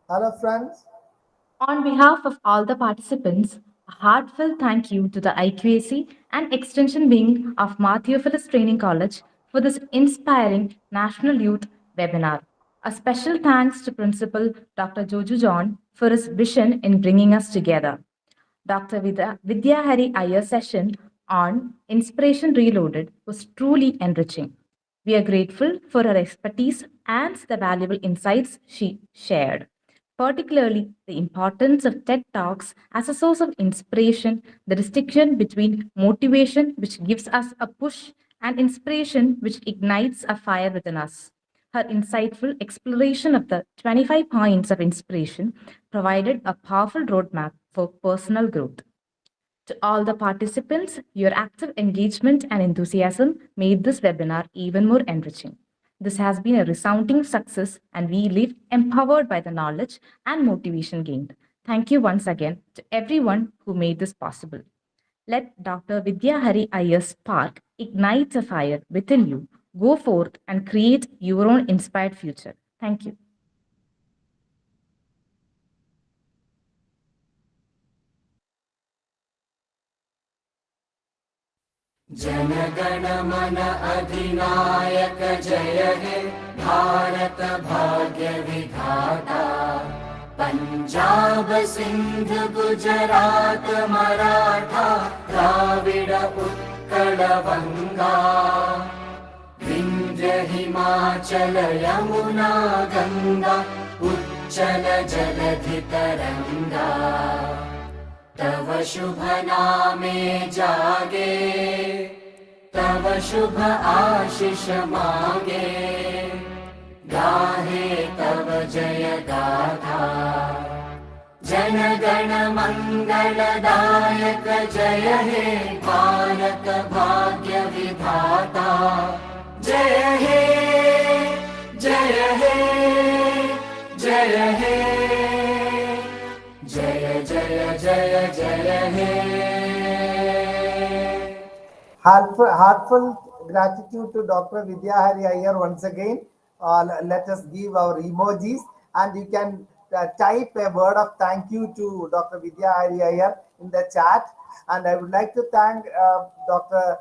Hello, friends.
On behalf of all the participants, a heartfelt thank you to the IQAC and Extension Wing of Theophilus Training College for this inspiring National Youth webinar. A special thanks to Principal Dr. Joju John for his vision in bringing us together. Dr. Vidya Hari Iyer's session on Inspiration Reloaded was truly enriching. We are grateful for her expertise and the valuable insights she shared, particularly the importance of TED Talks as a source of inspiration, the distinction between motivation, which gives us a push, and inspiration, which ignites a fire within us. Her insightful exploration of the 25 points of inspiration provided a powerful roadmap for personal growth. To all the participants, your active engagement and enthusiasm made this webinar even more enriching. This has been a resounding success, and we live empowered by the knowledge and motivation gained. Thank you once again to everyone who made this possible. Let Dr. Vidya Hari Iyer's spark ignite a fire within you. Go forth and create your own inspired future. Thank you.
जनगण मन अधिनायक जय हे भारत भाग्य विधाता पंजाब सिंध गुजरात मराठा द्राविड उत्कल बंगा विंध्य हिमाचल यमुना गंगा उच्चल जलधि तरंगा तव शुभ नामे जागे तव शुभ आशीष मागे गाहे तव जय गाथा जन गण मंगलदायक जय हे भारत भाग्य विधाता जय हे जय हे जय हे जय जय जय जय हे.
Heartfelt gratitude to Dr. Vidya Hari Iyer once again. Let us give our emojis, and you can type a word of thank you to Dr. Vidya Hari Iyer in the chat. And I would like to thank Dr.